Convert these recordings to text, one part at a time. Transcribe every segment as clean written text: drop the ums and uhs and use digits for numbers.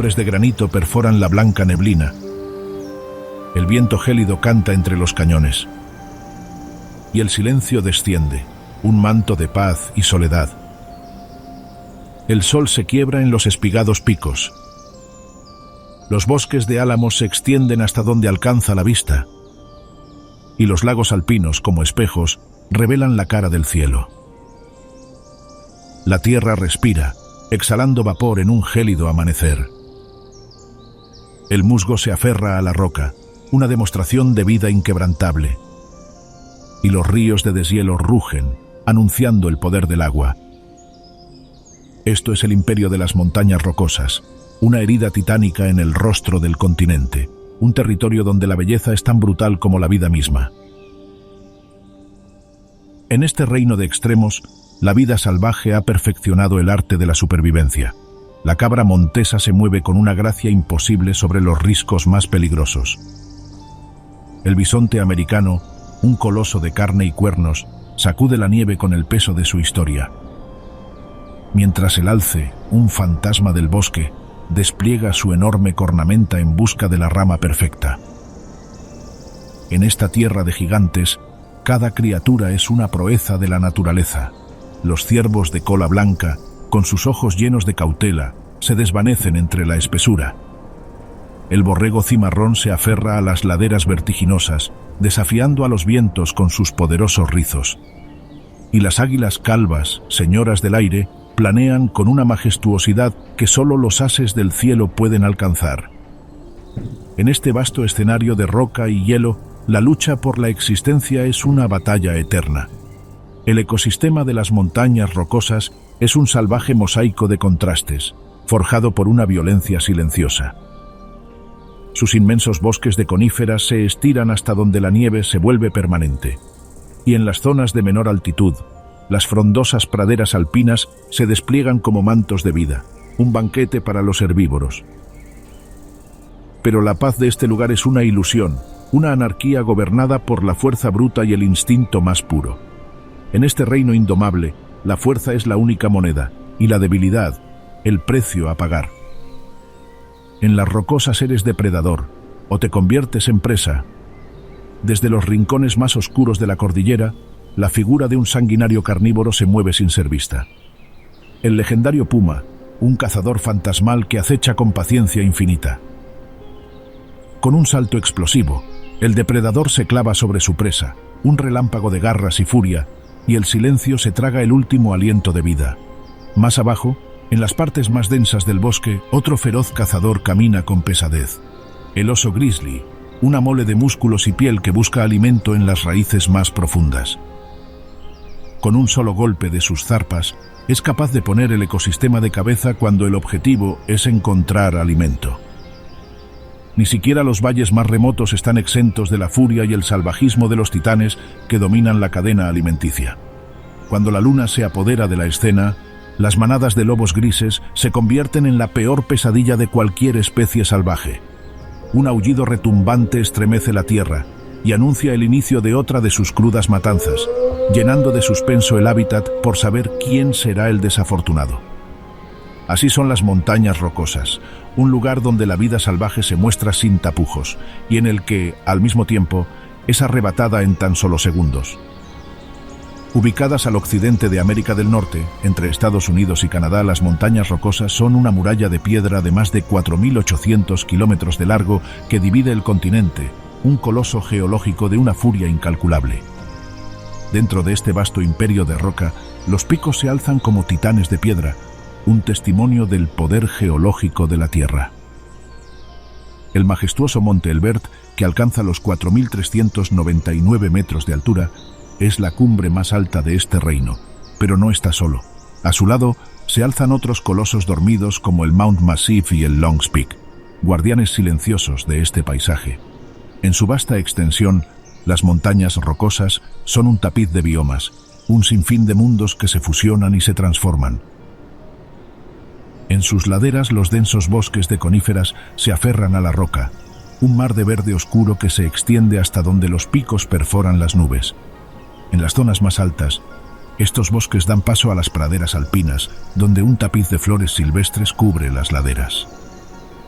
cumbres de granito perforan la blanca neblina. El viento gélido canta entre los cañones. Y el silencio desciende, un manto de paz y soledad. El sol se quiebra en los espigados picos. Los bosques de álamos se extienden hasta donde alcanza la vista. Y los lagos alpinos, como espejos, revelan la cara del cielo. La tierra respira, exhalando vapor en un gélido amanecer. El musgo se aferra a la roca, una demostración de vida inquebrantable. Y los ríos de deshielo rugen, anunciando el poder del agua. Esto es el imperio de las montañas rocosas, una herida titánica en el rostro del continente, un territorio donde la belleza es tan brutal como la vida misma. En este reino de extremos, la vida salvaje ha perfeccionado el arte de la supervivencia. La cabra montesa se mueve con una gracia imposible sobre los riscos más peligrosos. El bisonte americano, un coloso de carne y cuernos, sacude la nieve con el peso de su historia. Mientras el alce, un fantasma del bosque, despliega su enorme cornamenta en busca de la rama perfecta. En esta tierra de gigantes, cada criatura es una proeza de la naturaleza. Los ciervos de cola blanca, con sus ojos llenos de cautela, se desvanecen entre la espesura. El borrego cimarrón se aferra a las laderas vertiginosas, desafiando a los vientos con sus poderosos rizos. Y las águilas calvas, señoras del aire, planean con una majestuosidad que solo los ases del cielo pueden alcanzar. En este vasto escenario de roca y hielo, la lucha por la existencia es una batalla eterna. El ecosistema de las montañas rocosas es un salvaje mosaico de contrastes, forjado por una violencia silenciosa. Sus inmensos bosques de coníferas se estiran hasta donde la nieve se vuelve permanente. Y en las zonas de menor altitud, las frondosas praderas alpinas se despliegan como mantos de vida, un banquete para los herbívoros. Pero la paz de este lugar es una ilusión, una anarquía gobernada por la fuerza bruta y el instinto más puro. En este reino indomable, la fuerza es la única moneda, y la debilidad, el precio a pagar. En las rocosas eres depredador, o te conviertes en presa. Desde los rincones más oscuros de la cordillera, la figura de un sanguinario carnívoro se mueve sin ser vista. El legendario puma, un cazador fantasmal que acecha con paciencia infinita. Con un salto explosivo, el depredador se clava sobre su presa, un relámpago de garras y furia, y el silencio se traga el último aliento de vida. Más abajo, en las partes más densas del bosque, otro feroz cazador camina con pesadez. El oso grizzly, una mole de músculos y piel que busca alimento en las raíces más profundas. Con un solo golpe de sus zarpas, es capaz de poner el ecosistema de cabeza cuando el objetivo es encontrar alimento. Ni siquiera los valles más remotos están exentos de la furia y el salvajismo de los titanes que dominan la cadena alimenticia. Cuando la luna se apodera de la escena, las manadas de lobos grises se convierten en la peor pesadilla de cualquier especie salvaje. Un aullido retumbante estremece la tierra y anuncia el inicio de otra de sus crudas matanzas, llenando de suspenso el hábitat por saber quién será el desafortunado. Así son las montañas rocosas, un lugar donde la vida salvaje se muestra sin tapujos y en el que, al mismo tiempo, es arrebatada en tan solo segundos. Ubicadas al occidente de América del Norte, entre Estados Unidos y Canadá, las montañas rocosas son una muralla de piedra de más de 4.800 kilómetros de largo que divide el continente, un coloso geológico de una furia incalculable. Dentro de este vasto imperio de roca, los picos se alzan como titanes de piedra, un testimonio del poder geológico de la Tierra. El majestuoso Monte Elbert, que alcanza los 4.399 metros de altura, es la cumbre más alta de este reino, pero no está solo. A su lado se alzan otros colosos dormidos como el Mount Massif y el Longs Peak, guardianes silenciosos de este paisaje. En su vasta extensión, las montañas rocosas son un tapiz de biomas, un sinfín de mundos que se fusionan y se transforman. En sus laderas los densos bosques de coníferas se aferran a la roca, un mar de verde oscuro que se extiende hasta donde los picos perforan las nubes. En las zonas más altas, estos bosques dan paso a las praderas alpinas, donde un tapiz de flores silvestres cubre las laderas.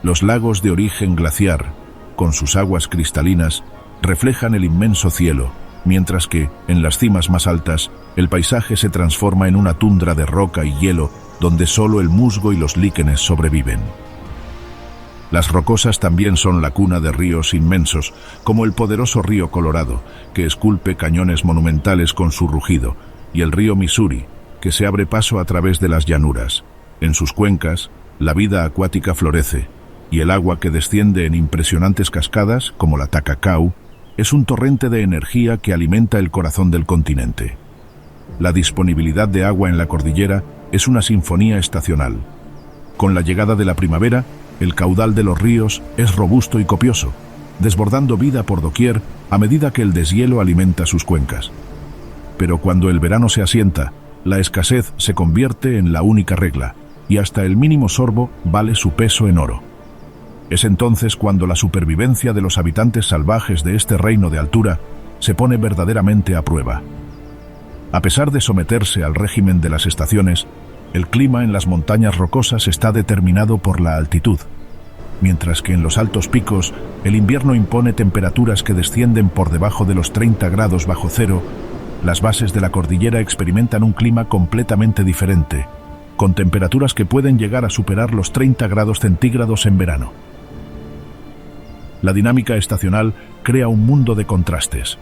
Los lagos de origen glaciar, con sus aguas cristalinas, reflejan el inmenso cielo, mientras que, en las cimas más altas, el paisaje se transforma en una tundra de roca y hielo donde solo el musgo y los líquenes sobreviven. Las rocosas también son la cuna de ríos inmensos, como el poderoso río Colorado, que esculpe cañones monumentales con su rugido, y el río Missouri, que se abre paso a través de las llanuras. En sus cuencas, la vida acuática florece, y el agua que desciende en impresionantes cascadas, como la Takakau, es un torrente de energía que alimenta el corazón del continente. La disponibilidad de agua en la cordillera es una sinfonía estacional. Con la llegada de la primavera, el caudal de los ríos es robusto y copioso, desbordando vida por doquier a medida que el deshielo alimenta sus cuencas. Pero cuando el verano se asienta, la escasez se convierte en la única regla, y hasta el mínimo sorbo vale su peso en oro. Es entonces cuando la supervivencia de los habitantes salvajes de este reino de altura se pone verdaderamente a prueba. A pesar de someterse al régimen de las estaciones, el clima en las montañas rocosas está determinado por la altitud, mientras que en los altos picos el invierno impone temperaturas que descienden por debajo de los 30 grados bajo cero. Las bases de la cordillera experimentan un clima completamente diferente, con temperaturas que pueden llegar a superar los 30 grados centígrados en verano. La dinámica estacional crea un mundo de contrastes.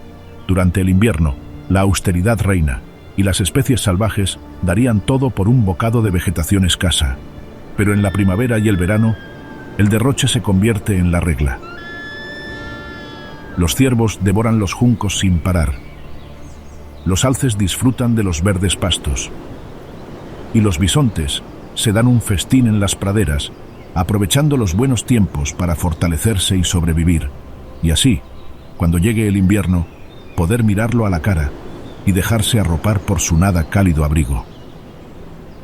Durante el invierno, la austeridad reina, y las especies salvajes darían todo por un bocado de vegetación escasa. Pero en la primavera y el verano, el derroche se convierte en la regla. Los ciervos devoran los juncos sin parar. Los alces disfrutan de los verdes pastos. Y los bisontes se dan un festín en las praderas, aprovechando los buenos tiempos para fortalecerse y sobrevivir. Y así, cuando llegue el invierno, poder mirarlo a la cara y dejarse arropar por su nada cálido abrigo.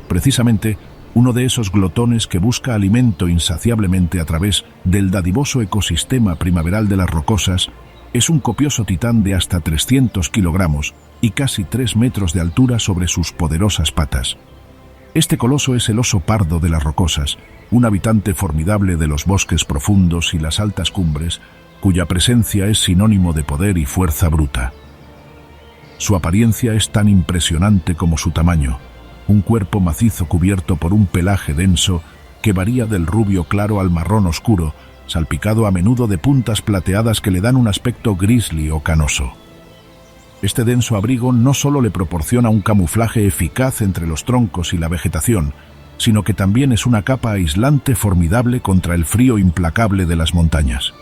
Precisamente, uno de esos glotones que busca alimento insaciablemente a través del dadivoso ecosistema primaveral de las rocosas es un copioso titán de hasta 300 kilogramos y casi 3 metros de altura sobre sus poderosas patas. Este coloso es el oso pardo de las rocosas, un habitante formidable de los bosques profundos y las altas cumbres, cuya presencia es sinónimo de poder y fuerza bruta. Su apariencia es tan impresionante como su tamaño, un cuerpo macizo cubierto por un pelaje denso que varía del rubio claro al marrón oscuro, salpicado a menudo de puntas plateadas que le dan un aspecto grizzly o canoso. Este denso abrigo no solo le proporciona un camuflaje eficaz entre los troncos y la vegetación, sino que también es una capa aislante formidable contra el frío implacable de las montañas.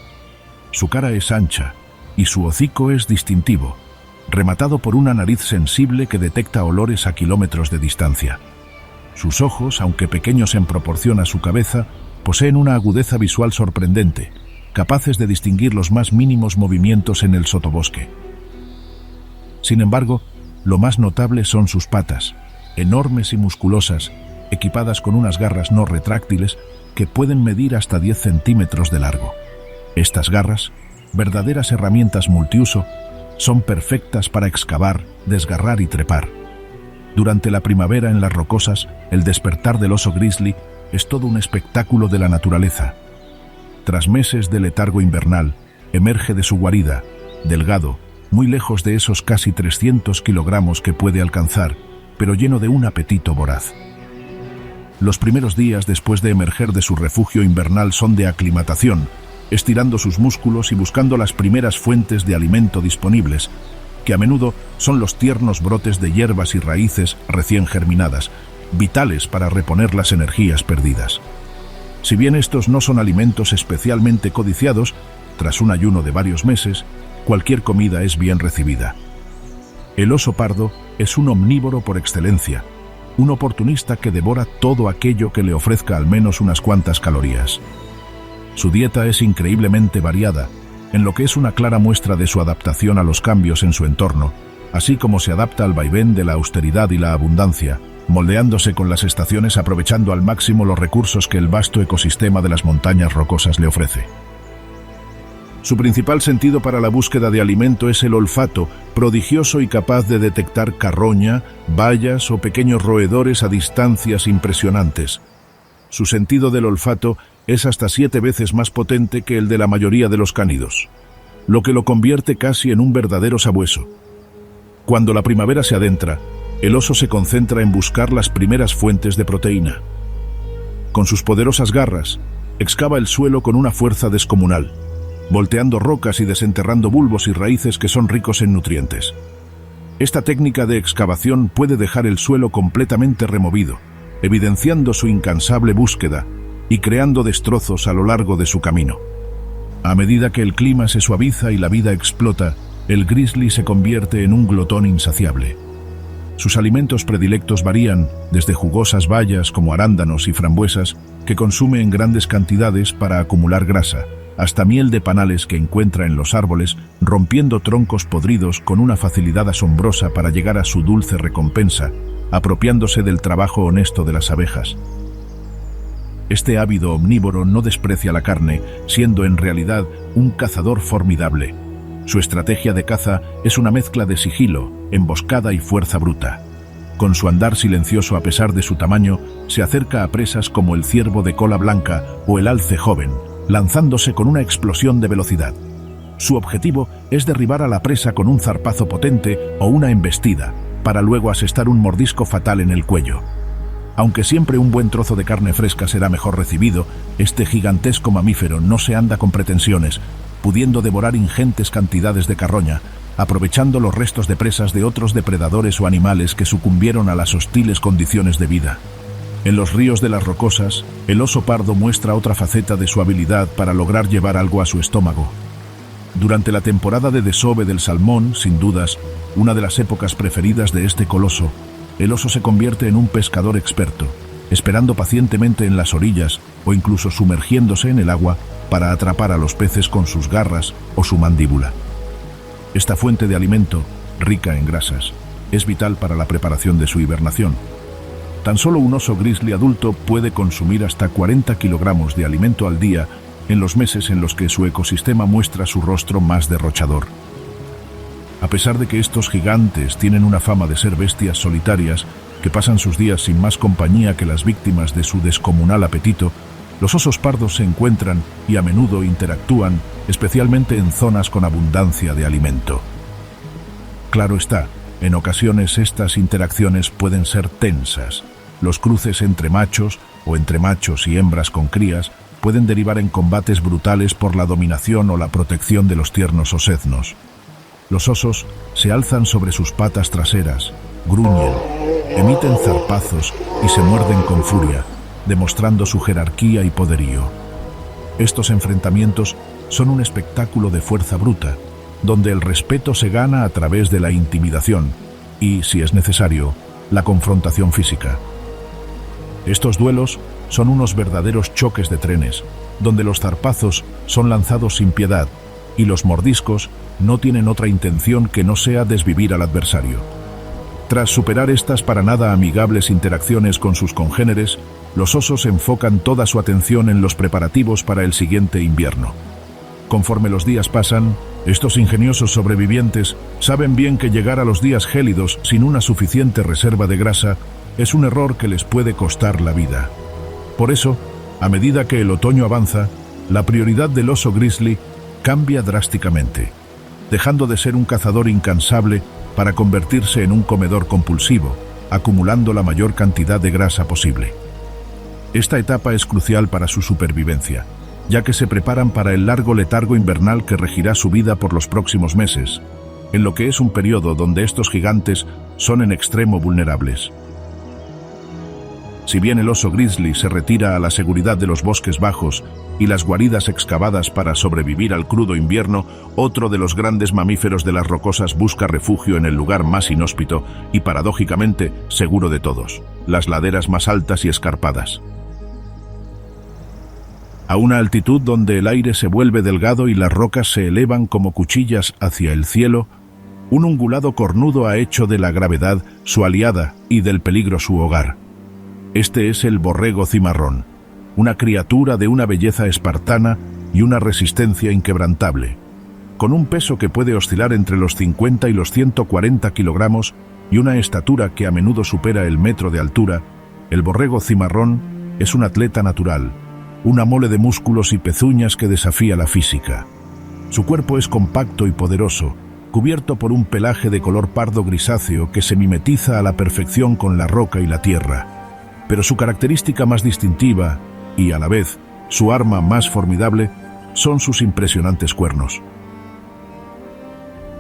Su cara es ancha y su hocico es distintivo, rematado por una nariz sensible que detecta olores a kilómetros de distancia. Sus ojos, aunque pequeños en proporción a su cabeza, poseen una agudeza visual sorprendente, capaces de distinguir los más mínimos movimientos en el sotobosque. Sin embargo, lo más notable son sus patas, enormes y musculosas, equipadas con unas garras no retráctiles que pueden medir hasta 10 centímetros de largo. Estas garras, verdaderas herramientas multiuso, son perfectas para excavar, desgarrar y trepar. Durante la primavera en las rocosas, el despertar del oso grizzly es todo un espectáculo de la naturaleza. Tras meses de letargo invernal, emerge de su guarida, delgado, muy lejos de esos casi 300 kilogramos que puede alcanzar, pero lleno de un apetito voraz. Los primeros días después de emerger de su refugio invernal son de aclimatación, estirando sus músculos y buscando las primeras fuentes de alimento disponibles, que a menudo son los tiernos brotes de hierbas y raíces recién germinadas, vitales para reponer las energías perdidas. Si bien estos no son alimentos especialmente codiciados, tras un ayuno de varios meses, cualquier comida es bien recibida. El oso pardo es un omnívoro por excelencia, un oportunista que devora todo aquello que le ofrezca al menos unas cuantas calorías. Su dieta es increíblemente variada, en lo que es una clara muestra de su adaptación a los cambios en su entorno, así como se adapta al vaivén de la austeridad y la abundancia, moldeándose con las estaciones aprovechando al máximo los recursos que el vasto ecosistema de las montañas rocosas le ofrece. Su principal sentido para la búsqueda de alimento es el olfato, prodigioso y capaz de detectar carroña, bayas o pequeños roedores a distancias impresionantes. Su sentido del olfato es hasta 7 veces más potente que el de la mayoría de los cánidos, lo que lo convierte casi en un verdadero sabueso. Cuando la primavera se adentra, el oso se concentra en buscar las primeras fuentes de proteína. Con sus poderosas garras, excava el suelo con una fuerza descomunal, volteando rocas y desenterrando bulbos y raíces que son ricos en nutrientes. Esta técnica de excavación puede dejar el suelo completamente removido, evidenciando su incansable búsqueda y creando destrozos a lo largo de su camino. A medida que el clima se suaviza y la vida explota, el grizzly se convierte en un glotón insaciable. Sus alimentos predilectos varían desde jugosas bayas como arándanos y frambuesas que consume en grandes cantidades para acumular grasa, hasta miel de panales que encuentra en los árboles, rompiendo troncos podridos con una facilidad asombrosa para llegar a su dulce recompensa, apropiándose del trabajo honesto de las abejas. Este ávido omnívoro no desprecia la carne, siendo en realidad un cazador formidable. Su estrategia de caza es una mezcla de sigilo, emboscada y fuerza bruta. Con su andar silencioso a pesar de su tamaño, se acerca a presas como el ciervo de cola blanca o el alce joven, lanzándose con una explosión de velocidad. Su objetivo es derribar a la presa con un zarpazo potente o una embestida, para luego asestar un mordisco fatal en el cuello. Aunque siempre un buen trozo de carne fresca será mejor recibido, este gigantesco mamífero no se anda con pretensiones, pudiendo devorar ingentes cantidades de carroña, aprovechando los restos de presas de otros depredadores o animales que sucumbieron a las hostiles condiciones de vida. En los ríos de las Rocosas, el oso pardo muestra otra faceta de su habilidad para lograr llevar algo a su estómago. Durante la temporada de desove del salmón, sin dudas, una de las épocas preferidas de este coloso, el oso se convierte en un pescador experto, esperando pacientemente en las orillas o incluso sumergiéndose en el agua para atrapar a los peces con sus garras o su mandíbula. Esta fuente de alimento, rica en grasas, es vital para la preparación de su hibernación. Tan solo un oso grizzly adulto puede consumir hasta 40 kilogramos de alimento al día en los meses en los que su ecosistema muestra su rostro más derrochador. A pesar de que estos gigantes tienen una fama de ser bestias solitarias que pasan sus días sin más compañía que las víctimas de su descomunal apetito, los osos pardos se encuentran y a menudo interactúan, especialmente en zonas con abundancia de alimento. Claro está, en ocasiones estas interacciones pueden ser tensas. Los cruces entre machos o entre machos y hembras con crías pueden derivar en combates brutales por la dominación o la protección de los tiernos oseznos. Los osos se alzan sobre sus patas traseras, gruñen, emiten zarpazos y se muerden con furia, demostrando su jerarquía y poderío. Estos enfrentamientos son un espectáculo de fuerza bruta, donde el respeto se gana a través de la intimidación y, si es necesario, la confrontación física. Estos duelos son unos verdaderos choques de trenes, donde los zarpazos son lanzados sin piedad y los mordiscos no tienen otra intención que no sea desvivir al adversario. Tras superar estas para nada amigables interacciones con sus congéneres, los osos enfocan toda su atención en los preparativos para el siguiente invierno. Conforme los días pasan, estos ingeniosos sobrevivientes saben bien que llegar a los días gélidos sin una suficiente reserva de grasa es un error que les puede costar la vida. Por eso, a medida que el otoño avanza, la prioridad del oso grizzly cambia drásticamente, dejando de ser un cazador incansable para convertirse en un comedor compulsivo, acumulando la mayor cantidad de grasa posible. Esta etapa es crucial para su supervivencia, ya que se preparan para el largo letargo invernal que regirá su vida por los próximos meses, en lo que es un periodo donde estos gigantes son en extremo vulnerables. Si bien el oso grizzly se retira a la seguridad de los bosques bajos y las guaridas excavadas para sobrevivir al crudo invierno, otro de los grandes mamíferos de las rocosas busca refugio en el lugar más inhóspito y, paradójicamente, seguro de todos, las laderas más altas y escarpadas. A una altitud donde el aire se vuelve delgado y las rocas se elevan como cuchillas hacia el cielo, un ungulado cornudo ha hecho de la gravedad su aliada y del peligro su hogar. Este es el borrego cimarrón, una criatura de una belleza espartana y una resistencia inquebrantable. Con un peso que puede oscilar entre los 50 y los 140 kilogramos y una estatura que a menudo supera el metro de altura, el borrego cimarrón es un atleta natural, una mole de músculos y pezuñas que desafía la física. Su cuerpo es compacto y poderoso, cubierto por un pelaje de color pardo grisáceo que se mimetiza a la perfección con la roca y la tierra. Pero su característica más distintiva, y a la vez su arma más formidable, son sus impresionantes cuernos.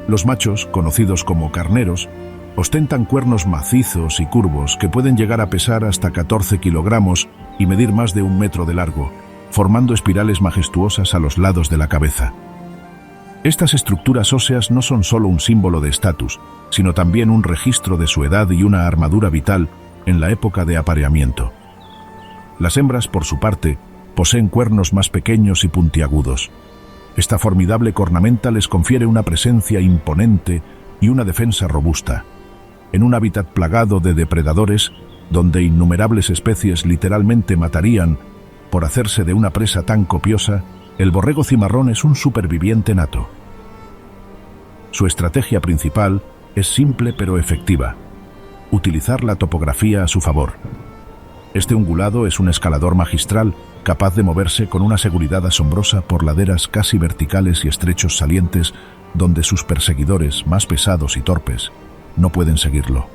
Los machos, conocidos como carneros, ostentan cuernos macizos y curvos que pueden llegar a pesar hasta 14 kilogramos y medir más de 1 metro de largo, formando espirales majestuosas a los lados de la cabeza. Estas estructuras óseas no son solo un símbolo de estatus, sino también un registro de su edad y una armadura vital en la época de apareamiento. Las hembras, por su parte, poseen cuernos más pequeños y puntiagudos. Esta formidable cornamenta les confiere una presencia imponente y una defensa robusta. En un hábitat plagado de depredadores, donde innumerables especies literalmente matarían por hacerse de una presa tan copiosa, el borrego cimarrón es un superviviente nato. Su estrategia principal es simple pero efectiva: utilizar la topografía a su favor. Este ungulado es un escalador magistral, capaz de moverse con una seguridad asombrosa por laderas casi verticales y estrechos salientes donde sus perseguidores, más pesados y torpes, no pueden seguirlo.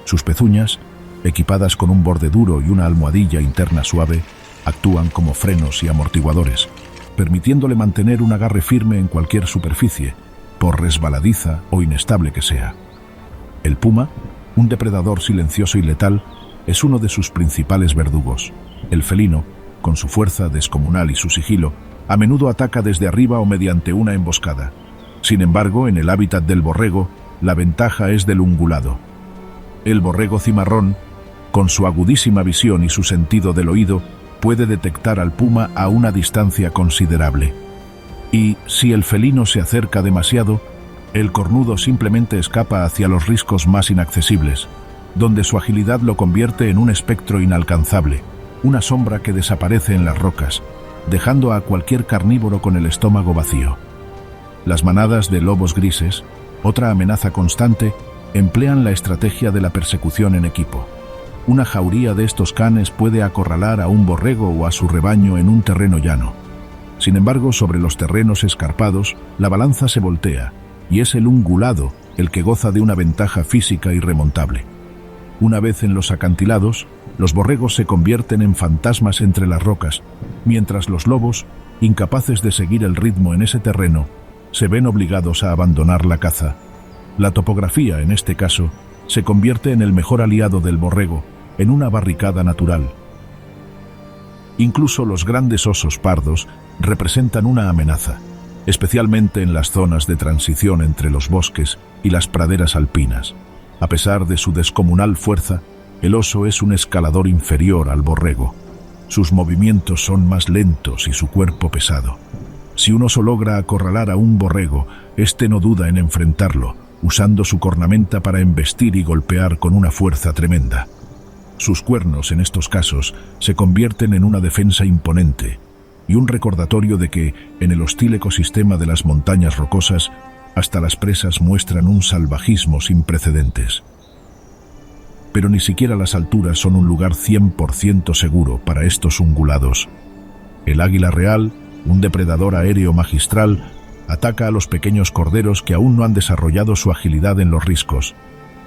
Sus pezuñas, equipadas con un borde duro y una almohadilla interna suave, actúan como frenos y amortiguadores, permitiéndole mantener un agarre firme en cualquier superficie, por resbaladiza o inestable que sea. El puma, un depredador silencioso y letal, es uno de sus principales verdugos. El felino, con su fuerza descomunal y su sigilo, a menudo ataca desde arriba o mediante una emboscada. Sin embargo, en el hábitat del borrego, la ventaja es del ungulado. El borrego cimarrón, con su agudísima visión y su sentido del oído, puede detectar al puma a una distancia considerable. Y, si el felino se acerca demasiado, el cornudo simplemente escapa hacia los riscos más inaccesibles, donde su agilidad lo convierte en un espectro inalcanzable, una sombra que desaparece en las rocas, dejando a cualquier carnívoro con el estómago vacío. Las manadas de lobos grises, otra amenaza constante, emplean la estrategia de la persecución en equipo. Una jauría de estos canes puede acorralar a un borrego o a su rebaño en un terreno llano. Sin embargo, sobre los terrenos escarpados, la balanza se voltea, y es el ungulado el que goza de una ventaja física irremontable. Una vez en los acantilados, los borregos se convierten en fantasmas entre las rocas, mientras los lobos, incapaces de seguir el ritmo en ese terreno, se ven obligados a abandonar la caza. La topografía, en este caso, se convierte en el mejor aliado del borrego, en una barricada natural. Incluso los grandes osos pardos representan una amenaza, especialmente en las zonas de transición entre los bosques y las praderas alpinas. A pesar de su descomunal fuerza, el oso es un escalador inferior al borrego. Sus movimientos son más lentos y su cuerpo pesado. Si un oso logra acorralar a un borrego, éste no duda en enfrentarlo, usando su cornamenta para embestir y golpear con una fuerza tremenda. Sus cuernos, en estos casos, se convierten en una defensa imponente y un recordatorio de que, en el hostil ecosistema de las montañas rocosas, hasta las presas muestran un salvajismo sin precedentes. Pero ni siquiera las alturas son un lugar 100% seguro para estos ungulados. El águila real, un depredador aéreo magistral, ataca a los pequeños corderos que aún no han desarrollado su agilidad en los riscos.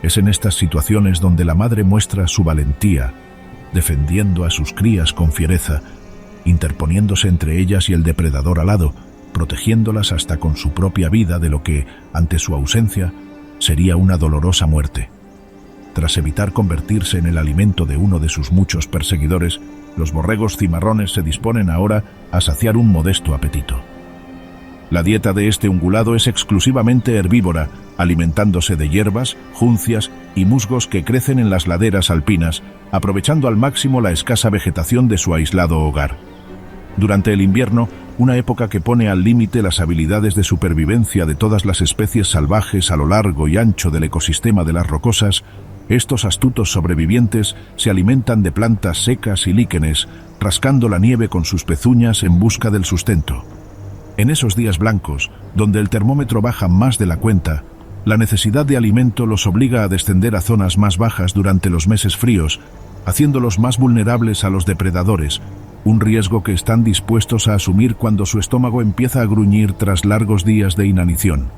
Es en estas situaciones donde la madre muestra su valentía, defendiendo a sus crías con fiereza, interponiéndose entre ellas y el depredador alado, protegiéndolas hasta con su propia vida de lo que, ante su ausencia, sería una dolorosa muerte. Tras evitar convertirse en el alimento de uno de sus muchos perseguidores, los borregos cimarrones se disponen ahora a saciar un modesto apetito. La dieta de este ungulado es exclusivamente herbívora, alimentándose de hierbas, juncias y musgos que crecen en las laderas alpinas, aprovechando al máximo la escasa vegetación de su aislado hogar. Durante el invierno, una época que pone al límite las habilidades de supervivencia de todas las especies salvajes a lo largo y ancho del ecosistema de las rocosas, estos astutos sobrevivientes se alimentan de plantas secas y líquenes, rascando la nieve con sus pezuñas en busca del sustento. En esos días blancos, donde el termómetro baja más de la cuenta, la necesidad de alimento los obliga a descender a zonas más bajas durante los meses fríos, haciéndolos más vulnerables a los depredadores, un riesgo que están dispuestos a asumir cuando su estómago empieza a gruñir tras largos días de inanición.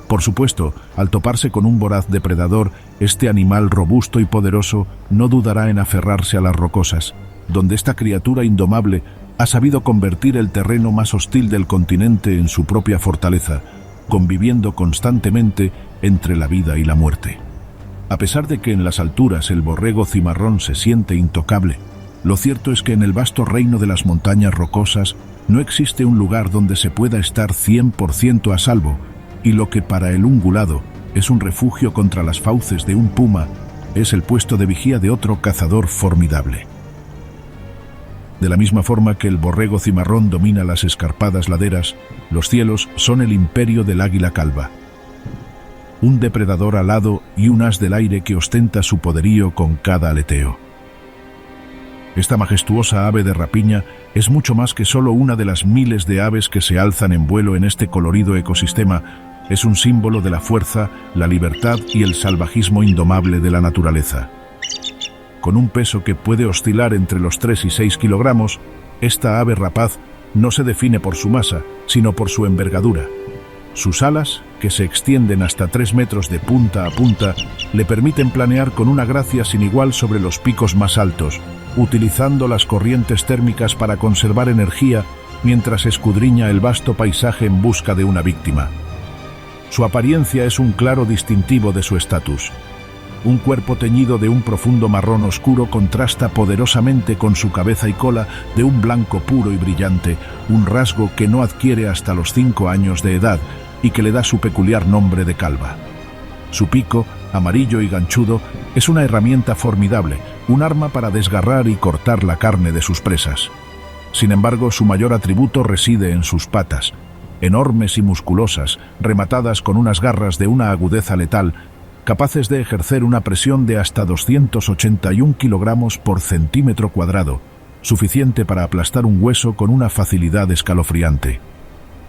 Por supuesto, al toparse con un voraz depredador, este animal robusto y poderoso no dudará en aferrarse a las rocosas, donde esta criatura indomable ha sabido convertir el terreno más hostil del continente en su propia fortaleza, conviviendo constantemente entre la vida y la muerte. A pesar de que en las alturas el borrego cimarrón se siente intocable, lo cierto es que en el vasto reino de las montañas rocosas no existe un lugar donde se pueda estar 100% a salvo, y lo que para el ungulado es un refugio contra las fauces de un puma, es el puesto de vigía de otro cazador formidable. De la misma forma que el borrego cimarrón domina las escarpadas laderas, los cielos son el imperio del águila calva. Un depredador alado y un as del aire que ostenta su poderío con cada aleteo. Esta majestuosa ave de rapiña es mucho más que solo una de las miles de aves que se alzan en vuelo en este colorido ecosistema. Es un símbolo de la fuerza, la libertad y el salvajismo indomable de la naturaleza. Con un peso que puede oscilar entre los 3 y 6 kilogramos, esta ave rapaz no se define por su masa, sino por su envergadura. Sus alas, que se extienden hasta 3 metros de punta a punta, le permiten planear con una gracia sin igual sobre los picos más altos, utilizando las corrientes térmicas para conservar energía mientras escudriña el vasto paisaje en busca de una víctima. Su apariencia es un claro distintivo de su estatus. Un cuerpo teñido de un profundo marrón oscuro contrasta poderosamente con su cabeza y cola de un blanco puro y brillante, un rasgo que no adquiere hasta los 5 años de edad y que le da su peculiar nombre de calva. Su pico, amarillo y ganchudo, es una herramienta formidable, un arma para desgarrar y cortar la carne de sus presas. Sin embargo, su mayor atributo reside en sus patas, enormes y musculosas, rematadas con unas garras de una agudeza letal, capaces de ejercer una presión de hasta 281 kilogramos por centímetro cuadrado, suficiente para aplastar un hueso con una facilidad escalofriante.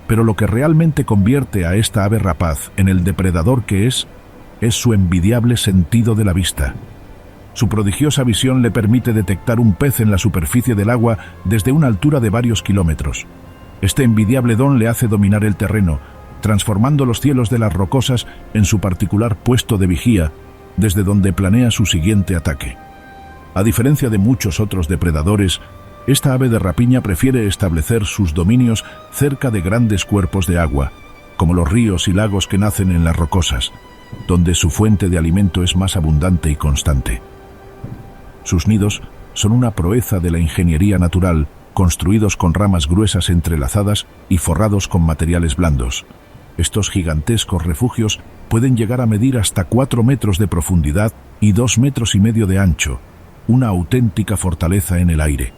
Pero lo que realmente convierte a esta ave rapaz en el depredador que es su envidiable sentido de la vista. Su prodigiosa visión le permite detectar un pez en la superficie del agua desde una altura de varios kilómetros. Este envidiable don le hace dominar el terreno, transformando los cielos de las rocosas en su particular puesto de vigía, desde donde planea su siguiente ataque. A diferencia de muchos otros depredadores, esta ave de rapiña prefiere establecer sus dominios cerca de grandes cuerpos de agua, como los ríos y lagos que nacen en las rocosas, donde su fuente de alimento es más abundante y constante. Sus nidos son una proeza de la ingeniería natural, construidos con ramas gruesas entrelazadas y forrados con materiales blandos. Estos gigantescos refugios pueden llegar a medir hasta 4 metros de profundidad y 2,5 metros de ancho, una auténtica fortaleza en el aire.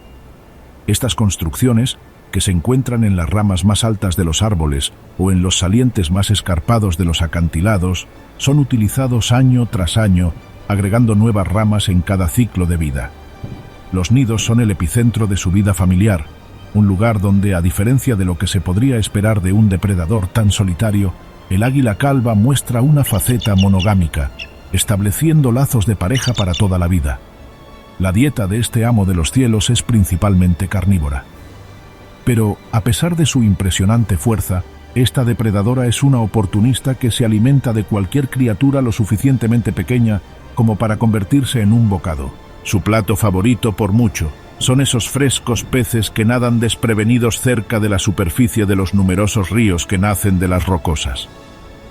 Estas construcciones, que se encuentran en las ramas más altas de los árboles o en los salientes más escarpados de los acantilados, son utilizados año tras año, agregando nuevas ramas en cada ciclo de vida. Los nidos son el epicentro de su vida familiar, un lugar donde, a diferencia de lo que se podría esperar de un depredador tan solitario, el águila calva muestra una faceta monogámica, estableciendo lazos de pareja para toda la vida. La dieta de este amo de los cielos es principalmente carnívora. Pero, a pesar de su impresionante fuerza, esta depredadora es una oportunista que se alimenta de cualquier criatura lo suficientemente pequeña como para convertirse en un bocado. Su plato favorito, por mucho, son esos frescos peces que nadan desprevenidos cerca de la superficie de los numerosos ríos que nacen de las rocosas.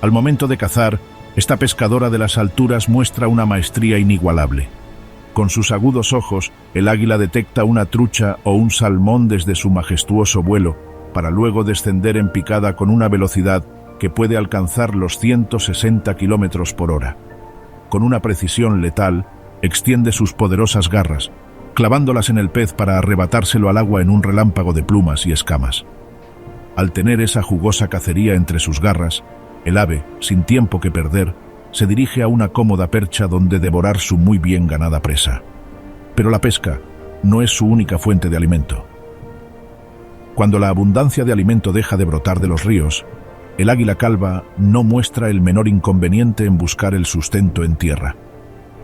Al momento de cazar, esta pescadora de las alturas muestra una maestría inigualable. Con sus agudos ojos, el águila detecta una trucha o un salmón desde su majestuoso vuelo, para luego descender en picada con una velocidad que puede alcanzar los 160 kilómetros por hora. Con una precisión letal, extiende sus poderosas garras, clavándolas en el pez para arrebatárselo al agua en un relámpago de plumas y escamas. Al tener esa jugosa cacería entre sus garras, el ave, sin tiempo que perder, se dirige a una cómoda percha donde devorar su muy bien ganada presa. Pero la pesca no es su única fuente de alimento. Cuando la abundancia de alimento deja de brotar de los ríos, el águila calva no muestra el menor inconveniente en buscar el sustento en tierra.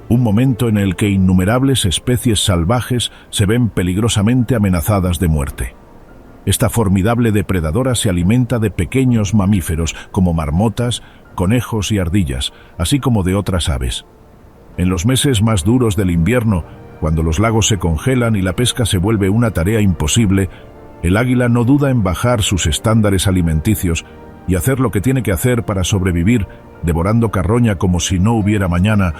un momento en el que innumerables especies salvajes se ven peligrosamente amenazadas de muerte. Esta formidable depredadora se alimenta de pequeños mamíferos como marmotas, conejos y ardillas, así como de otras aves. En los meses más duros del invierno, cuando los lagos se congelan y la pesca se vuelve una tarea imposible, el águila no duda en bajar sus estándares alimenticios y hacer lo que tiene que hacer para sobrevivir, devorando carroña como si no hubiera mañana,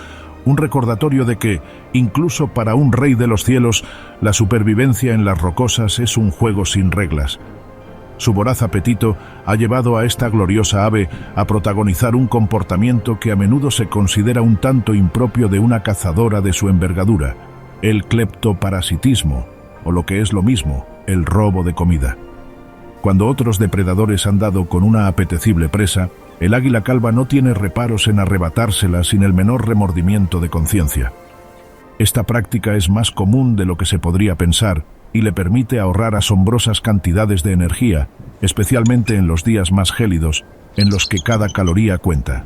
un recordatorio de que, incluso para un rey de los cielos, la supervivencia en las rocosas es un juego sin reglas. Su voraz apetito ha llevado a esta gloriosa ave a protagonizar un comportamiento que a menudo se considera un tanto impropio de una cazadora de su envergadura, el cleptoparasitismo, o lo que es lo mismo, el robo de comida. Cuando otros depredadores han dado con una apetecible presa, el águila calva no tiene reparos en arrebatársela sin el menor remordimiento de conciencia. Esta práctica es más común de lo que se podría pensar y le permite ahorrar asombrosas cantidades de energía, especialmente en los días más gélidos, en los que cada caloría cuenta.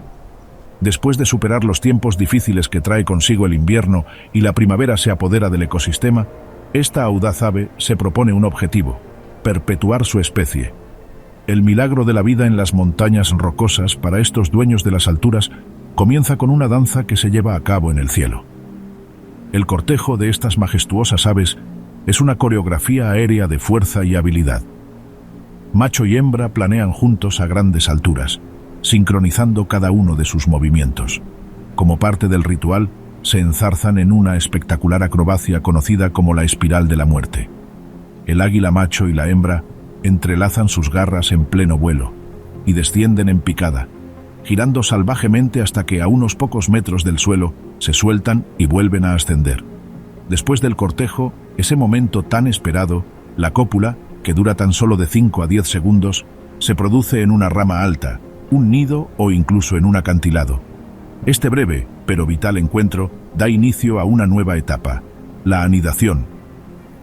Después de superar los tiempos difíciles que trae consigo el invierno y la primavera se apodera del ecosistema, esta audaz ave se propone un objetivo: perpetuar su especie. El milagro de la vida en las montañas rocosas para estos dueños de las alturas comienza con una danza que se lleva a cabo en el cielo. El cortejo de estas majestuosas aves es una coreografía aérea de fuerza y habilidad. Macho y hembra planean juntos a grandes alturas, sincronizando cada uno de sus movimientos. Como parte del ritual, se enzarzan en una espectacular acrobacia conocida como la espiral de la muerte. El águila macho y la hembra entrelazan sus garras en pleno vuelo y descienden en picada, girando salvajemente hasta que a unos pocos metros del suelo se sueltan y vuelven a ascender. Después del cortejo, ese momento tan esperado, la cópula, que dura tan solo de 5 a 10 segundos, se produce en una rama alta, un nido o incluso en un acantilado. Este breve, pero vital encuentro da inicio a una nueva etapa, la anidación.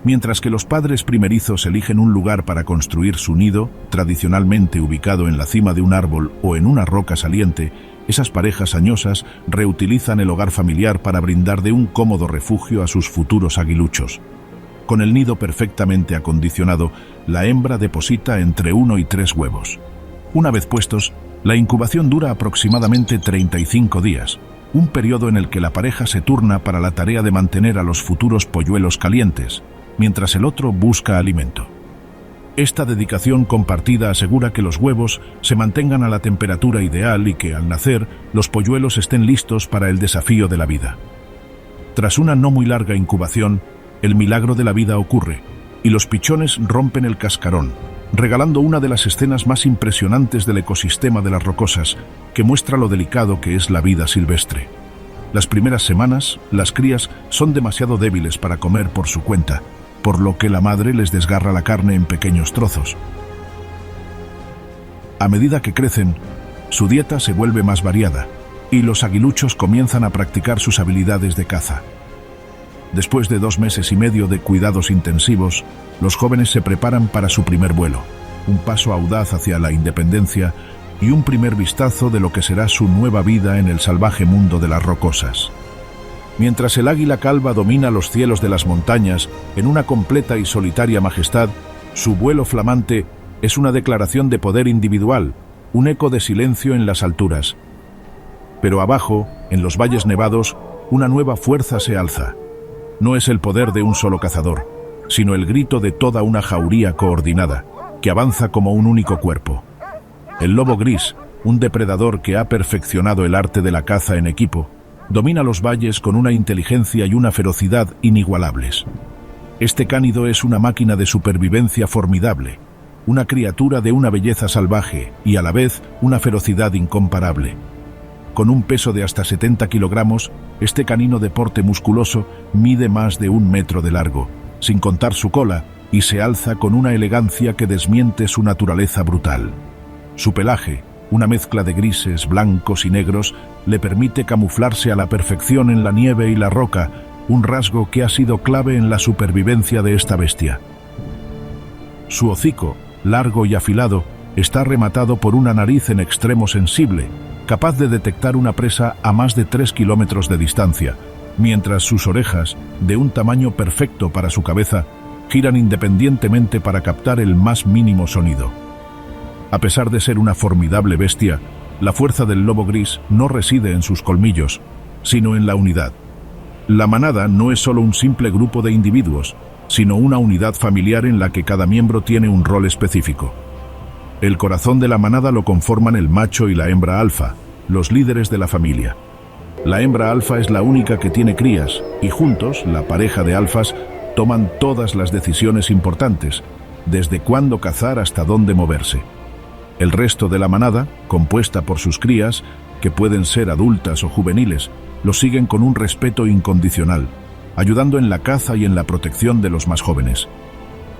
Mientras que los padres primerizos eligen un lugar para construir su nido, tradicionalmente ubicado en la cima de un árbol o en una roca saliente, esas parejas añosas reutilizan el hogar familiar para brindar de un cómodo refugio a sus futuros aguiluchos. Con el nido perfectamente acondicionado, la hembra deposita entre 1 y 3 huevos. Una vez puestos, la incubación dura aproximadamente 35 días, un periodo en el que la pareja se turna para la tarea de mantener a los futuros polluelos calientes, mientras el otro busca alimento. Esta dedicación compartida asegura que los huevos se mantengan a la temperatura ideal y que, al nacer, los polluelos estén listos para el desafío de la vida. Tras una no muy larga incubación, el milagro de la vida ocurre, y los pichones rompen el cascarón, regalando una de las escenas más impresionantes del ecosistema de las rocosas, que muestra lo delicado que es la vida silvestre. Las primeras semanas, las crías son demasiado débiles para comer por su cuenta, por lo que la madre les desgarra la carne en pequeños trozos. A medida que crecen, su dieta se vuelve más variada, y los aguiluchos comienzan a practicar sus habilidades de caza. Después de 2 meses y medio de cuidados intensivos, los jóvenes se preparan para su primer vuelo, un paso audaz hacia la independencia y un primer vistazo de lo que será su nueva vida en el salvaje mundo de las rocosas. Mientras el águila calva domina los cielos de las montañas en una completa y solitaria majestad, su vuelo flamante es una declaración de poder individual, un eco de silencio en las alturas. Pero abajo, en los valles nevados, una nueva fuerza se alza. No es el poder de un solo cazador, sino el grito de toda una jauría coordinada, que avanza como un único cuerpo. El lobo gris, un depredador que ha perfeccionado el arte de la caza en equipo, domina los valles con una inteligencia y una ferocidad inigualables. Este cánido es una máquina de supervivencia formidable, una criatura de una belleza salvaje y a la vez una ferocidad incomparable. Con un peso de hasta 70 kilogramos, este canino de porte musculoso mide más de 1 metro de largo, sin contar su cola, y se alza con una elegancia que desmiente su naturaleza brutal. Su pelaje, una mezcla de grises, blancos y negros, le permite camuflarse a la perfección en la nieve y la roca, un rasgo que ha sido clave en la supervivencia de esta bestia. Su hocico, largo y afilado, está rematado por una nariz en extremo sensible, capaz de detectar una presa a más de 3 kilómetros de distancia, mientras sus orejas, de un tamaño perfecto para su cabeza, giran independientemente para captar el más mínimo sonido. A pesar de ser una formidable bestia, la fuerza del lobo gris no reside en sus colmillos, sino en la unidad. La manada no es solo un simple grupo de individuos, sino una unidad familiar en la que cada miembro tiene un rol específico. El corazón de la manada lo conforman el macho y la hembra alfa, los líderes de la familia. La hembra alfa es la única que tiene crías, y juntos, la pareja de alfas, toman todas las decisiones importantes, desde cuándo cazar hasta dónde moverse. El resto de la manada, compuesta por sus crías, que pueden ser adultas o juveniles, los siguen con un respeto incondicional, ayudando en la caza y en la protección de los más jóvenes.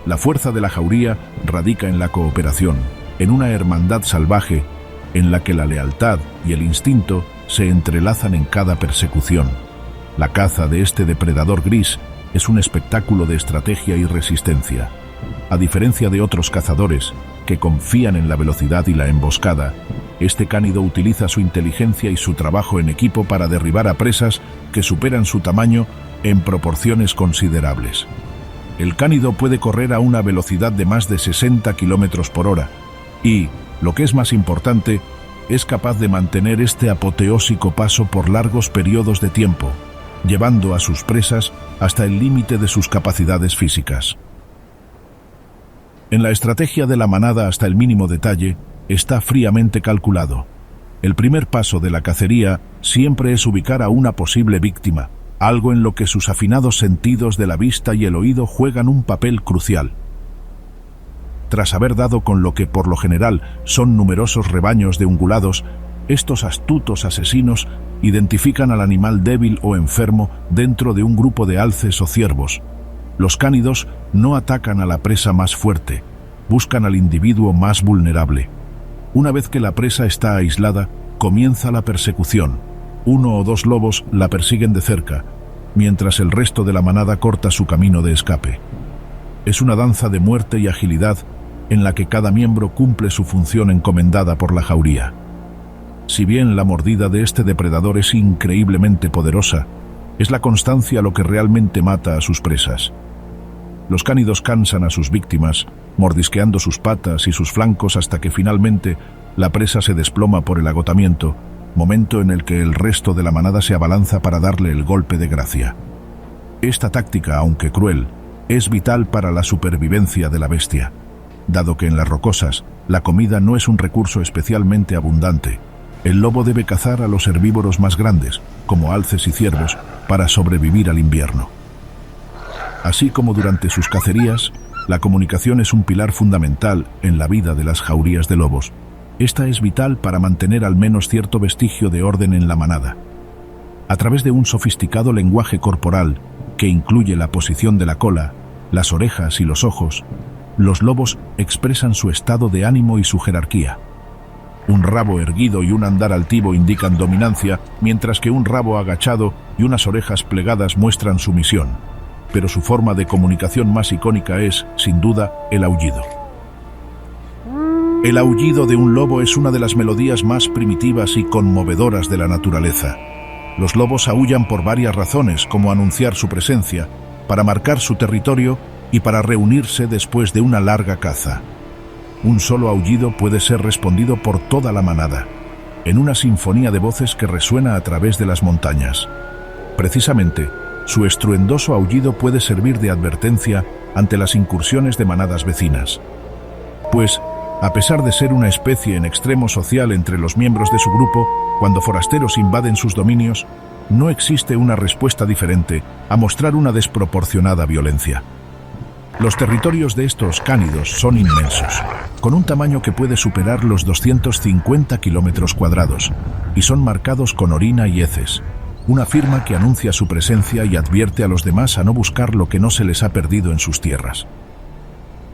La fuerza de la jauría radica en la cooperación, en una hermandad salvaje en la que la lealtad y el instinto se entrelazan en cada persecución. La caza de este depredador gris es un espectáculo de estrategia y resistencia. A diferencia de otros cazadores, que confían en la velocidad y la emboscada, este cánido utiliza su inteligencia y su trabajo en equipo para derribar a presas que superan su tamaño en proporciones considerables. El cánido puede correr a una velocidad de más de 60 km por hora y, lo que es más importante, es capaz de mantener este apoteósico paso por largos periodos de tiempo, llevando a sus presas hasta el límite de sus capacidades físicas. En la estrategia de la manada hasta el mínimo detalle está fríamente calculado. El primer paso de la cacería siempre es ubicar a una posible víctima, algo en lo que sus afinados sentidos de la vista y el oído juegan un papel crucial. Tras haber dado con lo que por lo general son numerosos rebaños de ungulados, estos astutos asesinos identifican al animal débil o enfermo dentro de un grupo de alces o ciervos. Los cánidos no atacan a la presa más fuerte, buscan al individuo más vulnerable. Una vez que la presa está aislada, comienza la persecución. Uno o dos lobos la persiguen de cerca, mientras el resto de la manada corta su camino de escape. Es una danza de muerte y agilidad en la que cada miembro cumple su función encomendada por la jauría. Si bien la mordida de este depredador es increíblemente poderosa, es la constancia lo que realmente mata a sus presas. Los cánidos cansan a sus víctimas, mordisqueando sus patas y sus flancos hasta que finalmente la presa se desploma por el agotamiento, momento en el que el resto de la manada se abalanza para darle el golpe de gracia. Esta táctica, aunque cruel, es vital para la supervivencia de la bestia, dado que en las rocosas la comida no es un recurso especialmente abundante. El lobo debe cazar a los herbívoros más grandes, como alces y ciervos, para sobrevivir al invierno. Así como durante sus cacerías, la comunicación es un pilar fundamental en la vida de las jaurías de lobos. Esta es vital para mantener al menos cierto vestigio de orden en la manada. A través de un sofisticado lenguaje corporal, que incluye la posición de la cola, las orejas y los ojos, los lobos expresan su estado de ánimo y su jerarquía. Un rabo erguido y un andar altivo indican dominancia, mientras que un rabo agachado y unas orejas plegadas muestran sumisión. Pero su forma de comunicación más icónica es, sin duda, el aullido. El aullido de un lobo es una de las melodías más primitivas y conmovedoras de la naturaleza. Los lobos aúllan por varias razones, como anunciar su presencia, para marcar su territorio y para reunirse después de una larga caza. Un solo aullido puede ser respondido por toda la manada, en una sinfonía de voces que resuena a través de las montañas. Precisamente, su estruendoso aullido puede servir de advertencia ante las incursiones de manadas vecinas. Pues, a pesar de ser una especie en extremo social entre los miembros de su grupo, cuando forasteros invaden sus dominios, no existe una respuesta diferente a mostrar una desproporcionada violencia. Los territorios de estos cánidos son inmensos, con un tamaño que puede superar los 250 kilómetros cuadrados, y son marcados con orina y heces, una firma que anuncia su presencia y advierte a los demás a no buscar lo que no se les ha perdido en sus tierras.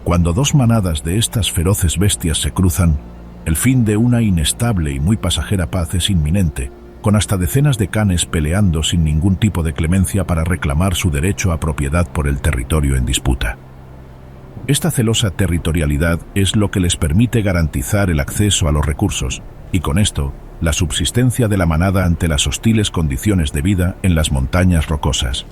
Cuando dos manadas de estas feroces bestias se cruzan, el fin de una inestable y muy pasajera paz es inminente, con hasta decenas de canes peleando sin ningún tipo de clemencia para reclamar su derecho a propiedad por el territorio en disputa. Esta celosa territorialidad es lo que les permite garantizar el acceso a los recursos, y con esto, la subsistencia de la manada ante las hostiles condiciones de vida en las montañas rocosas.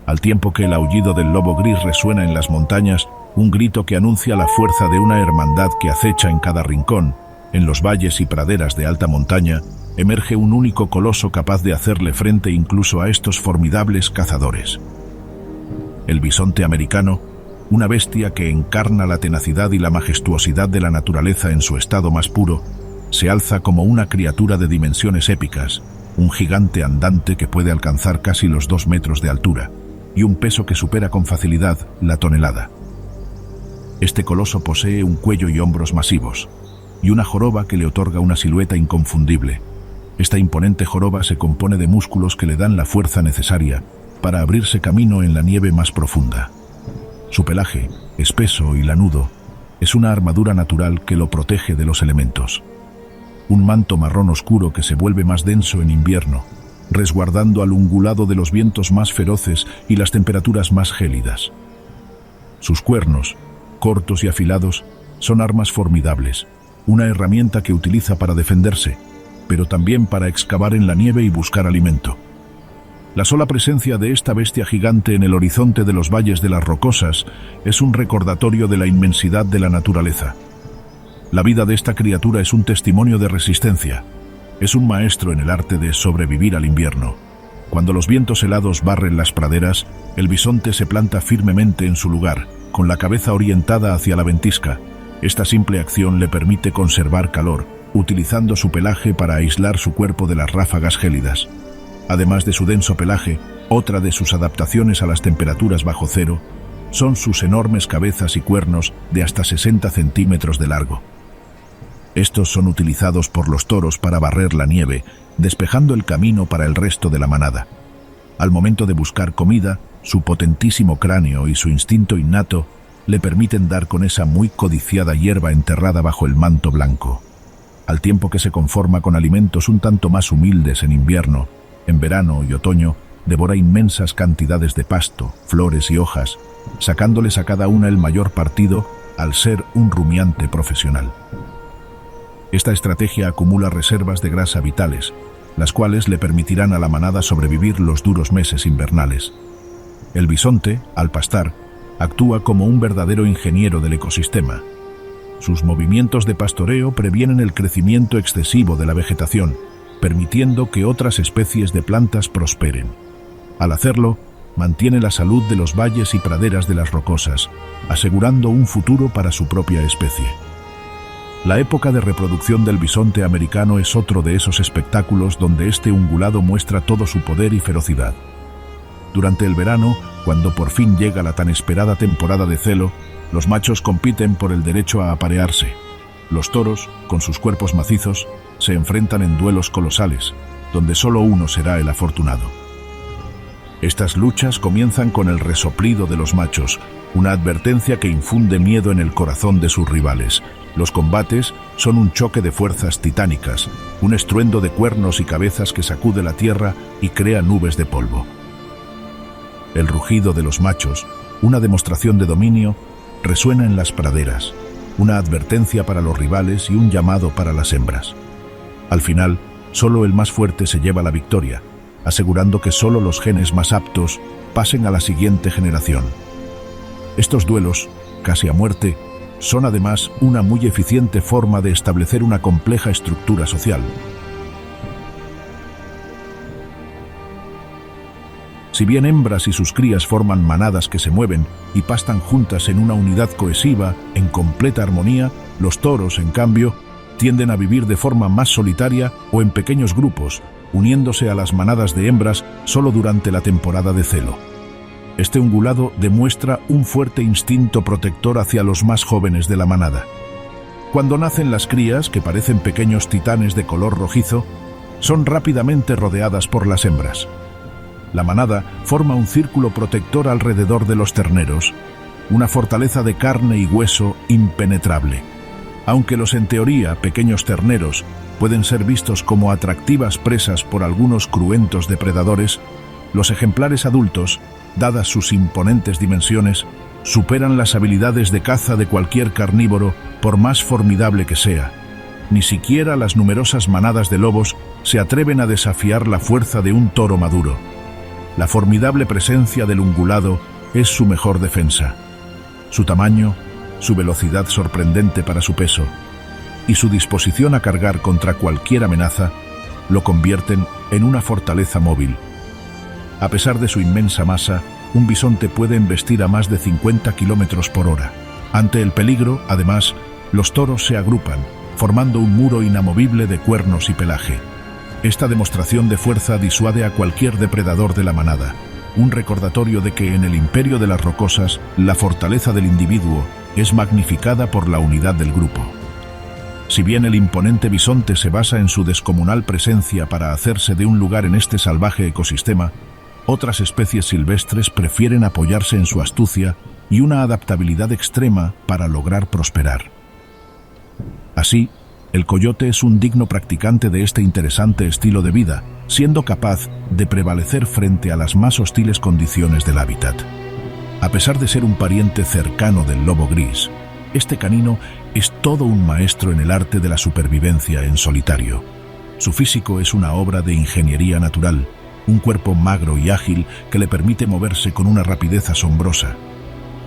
Al tiempo que el aullido del lobo gris resuena en las montañas, un grito que anuncia la fuerza de una hermandad que acecha en cada rincón, en los valles y praderas de alta montaña, emerge un único coloso capaz de hacerle frente incluso a estos formidables cazadores. El bisonte americano, una bestia que encarna la tenacidad y la majestuosidad de la naturaleza en su estado más puro, se alza como una criatura de dimensiones épicas, un gigante andante que puede alcanzar casi los 2 metros de altura, y un peso que supera con facilidad la tonelada. Este coloso posee un cuello y hombros masivos, y una joroba que le otorga una silueta inconfundible. Esta imponente joroba se compone de músculos que le dan la fuerza necesaria para abrirse camino en la nieve más profunda. Su pelaje, espeso y lanudo, es una armadura natural que lo protege de los elementos. Un manto marrón oscuro que se vuelve más denso en invierno, resguardando al ungulado de los vientos más feroces y las temperaturas más gélidas. Sus cuernos, cortos y afilados, son armas formidables, una herramienta que utiliza para defenderse, pero también para excavar en la nieve y buscar alimento. La sola presencia de esta bestia gigante en el horizonte de los valles de las Rocosas es un recordatorio de la inmensidad de la naturaleza. La vida de esta criatura es un testimonio de resistencia. Es un maestro en el arte de sobrevivir al invierno. Cuando los vientos helados barren las praderas, el bisonte se planta firmemente en su lugar, con la cabeza orientada hacia la ventisca. Esta simple acción le permite conservar calor, utilizando su pelaje para aislar su cuerpo de las ráfagas gélidas. Además de su denso pelaje, otra de sus adaptaciones a las temperaturas bajo cero son sus enormes cabezas y cuernos de hasta 60 centímetros de largo. Estos son utilizados por los toros para barrer la nieve, despejando el camino para el resto de la manada. Al momento de buscar comida, su potentísimo cráneo y su instinto innato le permiten dar con esa muy codiciada hierba enterrada bajo el manto blanco. Al tiempo que se conforma con alimentos un tanto más humildes en invierno, en verano y otoño, devora inmensas cantidades de pasto, flores y hojas, sacándoles a cada una el mayor partido al ser un rumiante profesional. Esta estrategia acumula reservas de grasa vitales, las cuales le permitirán a la manada sobrevivir los duros meses invernales. El bisonte, al pastar, actúa como un verdadero ingeniero del ecosistema. Sus movimientos de pastoreo previenen el crecimiento excesivo de la vegetación, permitiendo que otras especies de plantas prosperen. Al hacerlo, mantiene la salud de los valles y praderas de las Rocosas, asegurando un futuro para su propia especie. La época de reproducción del bisonte americano es otro de esos espectáculos donde este ungulado muestra todo su poder y ferocidad. Durante el verano, cuando por fin llega la tan esperada temporada de celo, los machos compiten por el derecho a aparearse. Los toros, con sus cuerpos macizos, se enfrentan en duelos colosales, donde solo uno será el afortunado. Estas luchas comienzan con el resoplido de los machos, una advertencia que infunde miedo en el corazón de sus rivales. Los combates son un choque de fuerzas titánicas, un estruendo de cuernos y cabezas que sacude la tierra y crea nubes de polvo. El rugido de los machos, una demostración de dominio, resuena en las praderas, una advertencia para los rivales y un llamado para las hembras. Al final, solo el más fuerte se lleva la victoria, asegurando que solo los genes más aptos pasen a la siguiente generación. Estos duelos, casi a muerte, son además una muy eficiente forma de establecer una compleja estructura social. Si bien hembras y sus crías forman manadas que se mueven y pastan juntas en una unidad cohesiva, en completa armonía, los toros, en cambio, tienden a vivir de forma más solitaria o en pequeños grupos, uniéndose a las manadas de hembras solo durante la temporada de celo. Este ungulado demuestra un fuerte instinto protector hacia los más jóvenes de la manada. Cuando nacen las crías, que parecen pequeños titanes de color rojizo, son rápidamente rodeadas por las hembras. La manada forma un círculo protector alrededor de los terneros, una fortaleza de carne y hueso impenetrable. Aunque los en teoría pequeños terneros pueden ser vistos como atractivas presas por algunos cruentos depredadores, los ejemplares adultos dadas sus imponentes dimensiones, superan las habilidades de caza de cualquier carnívoro, por más formidable que sea. Ni siquiera las numerosas manadas de lobos se atreven a desafiar la fuerza de un toro maduro. La formidable presencia del ungulado es su mejor defensa. Su tamaño, su velocidad sorprendente para su peso y su disposición a cargar contra cualquier amenaza lo convierten en una fortaleza móvil. A pesar de su inmensa masa, un bisonte puede embestir a más de 50 kilómetros por hora. Ante el peligro, además, los toros se agrupan, formando un muro inamovible de cuernos y pelaje. Esta demostración de fuerza disuade a cualquier depredador de la manada, un recordatorio de que en el imperio de las rocosas, la fortaleza del individuo es magnificada por la unidad del grupo. Si bien el imponente bisonte se basa en su descomunal presencia para hacerse de un lugar en este salvaje ecosistema, otras especies silvestres prefieren apoyarse en su astucia y una adaptabilidad extrema para lograr prosperar. Así, el coyote es un digno practicante de este interesante estilo de vida, siendo capaz de prevalecer frente a las más hostiles condiciones del hábitat. A pesar de ser un pariente cercano del lobo gris, este canino es todo un maestro en el arte de la supervivencia en solitario. Su físico es una obra de ingeniería natural, un cuerpo magro y ágil que le permite moverse con una rapidez asombrosa.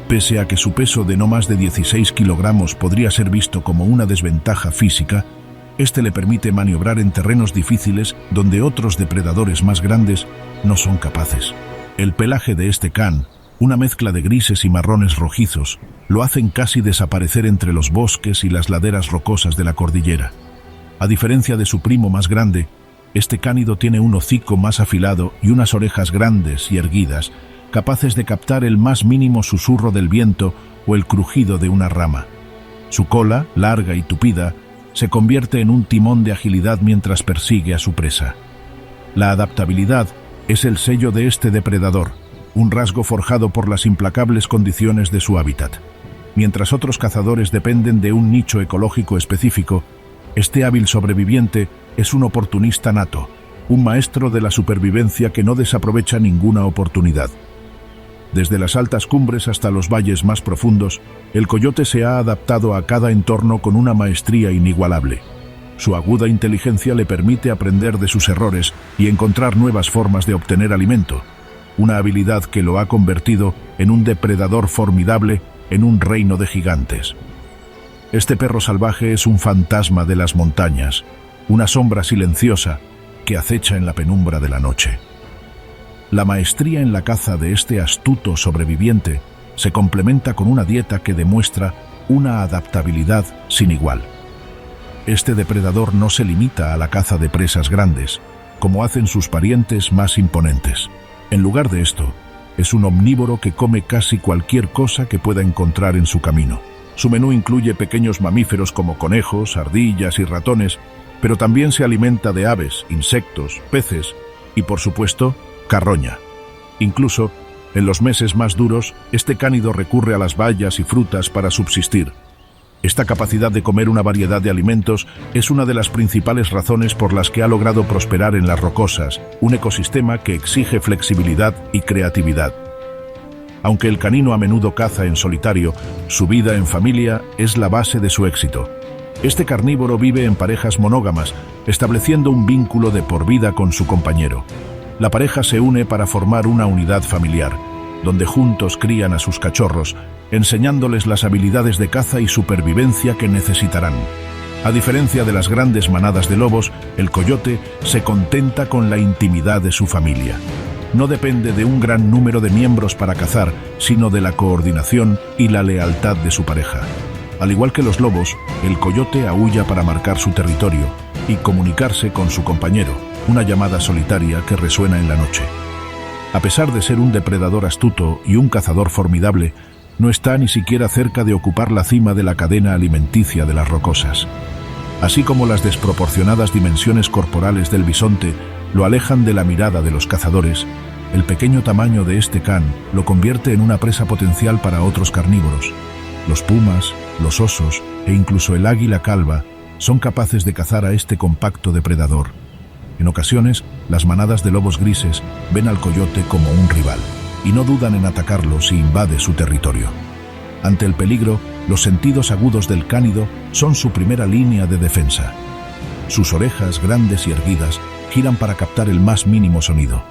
Pese a que su peso de no más de 16 kilogramos podría ser visto como una desventaja física, este le permite maniobrar en terrenos difíciles donde otros depredadores más grandes no son capaces. El pelaje de este can, una mezcla de grises y marrones rojizos, lo hacen casi desaparecer entre los bosques y las laderas rocosas de la cordillera. A diferencia de su primo más grande, este cánido tiene un hocico más afilado y unas orejas grandes y erguidas, capaces de captar el más mínimo susurro del viento o el crujido de una rama. Su cola, larga y tupida, se convierte en un timón de agilidad mientras persigue a su presa. La adaptabilidad es el sello de este depredador, un rasgo forjado por las implacables condiciones de su hábitat. Mientras otros cazadores dependen de un nicho ecológico específico, este hábil sobreviviente es un oportunista nato, un maestro de la supervivencia que no desaprovecha ninguna oportunidad. Desde las altas cumbres hasta los valles más profundos, el coyote se ha adaptado a cada entorno con una maestría inigualable. Su aguda inteligencia le permite aprender de sus errores y encontrar nuevas formas de obtener alimento, una habilidad que lo ha convertido en un depredador formidable en un reino de gigantes. Este perro salvaje es un fantasma de las montañas, una sombra silenciosa que acecha en la penumbra de la noche. La maestría en la caza de este astuto sobreviviente se complementa con una dieta que demuestra una adaptabilidad sin igual. Este depredador no se limita a la caza de presas grandes, como hacen sus parientes más imponentes. En lugar de esto, es un omnívoro que come casi cualquier cosa que pueda encontrar en su camino. Su menú incluye pequeños mamíferos como conejos, ardillas y ratones, pero también se alimenta de aves, insectos, peces y, por supuesto, carroña. Incluso, en los meses más duros, este cánido recurre a las bayas y frutas para subsistir. Esta capacidad de comer una variedad de alimentos es una de las principales razones por las que ha logrado prosperar en las rocosas, un ecosistema que exige flexibilidad y creatividad. Aunque el canino a menudo caza en solitario, su vida en familia es la base de su éxito. Este carnívoro vive en parejas monógamas, estableciendo un vínculo de por vida con su compañero. La pareja se une para formar una unidad familiar, donde juntos crían a sus cachorros, enseñándoles las habilidades de caza y supervivencia que necesitarán. A diferencia de las grandes manadas de lobos, el coyote se contenta con la intimidad de su familia. No depende de un gran número de miembros para cazar, sino de la coordinación y la lealtad de su pareja. Al igual que los lobos, el coyote aúlla para marcar su territorio y comunicarse con su compañero, una llamada solitaria que resuena en la noche. A pesar de ser un depredador astuto y un cazador formidable, no está ni siquiera cerca de ocupar la cima de la cadena alimenticia de las rocosas. Así como las desproporcionadas dimensiones corporales del bisonte lo alejan de la mirada de los cazadores, el pequeño tamaño de este can lo convierte en una presa potencial para otros carnívoros. Los pumas, los osos e incluso el águila calva son capaces de cazar a este compacto depredador. En ocasiones, las manadas de lobos grises ven al coyote como un rival. y no dudan en atacarlo si invade su territorio. Ante el peligro, los sentidos agudos del cánido son su primera línea de defensa. Sus orejas grandes y erguidas giran para captar el más mínimo sonido.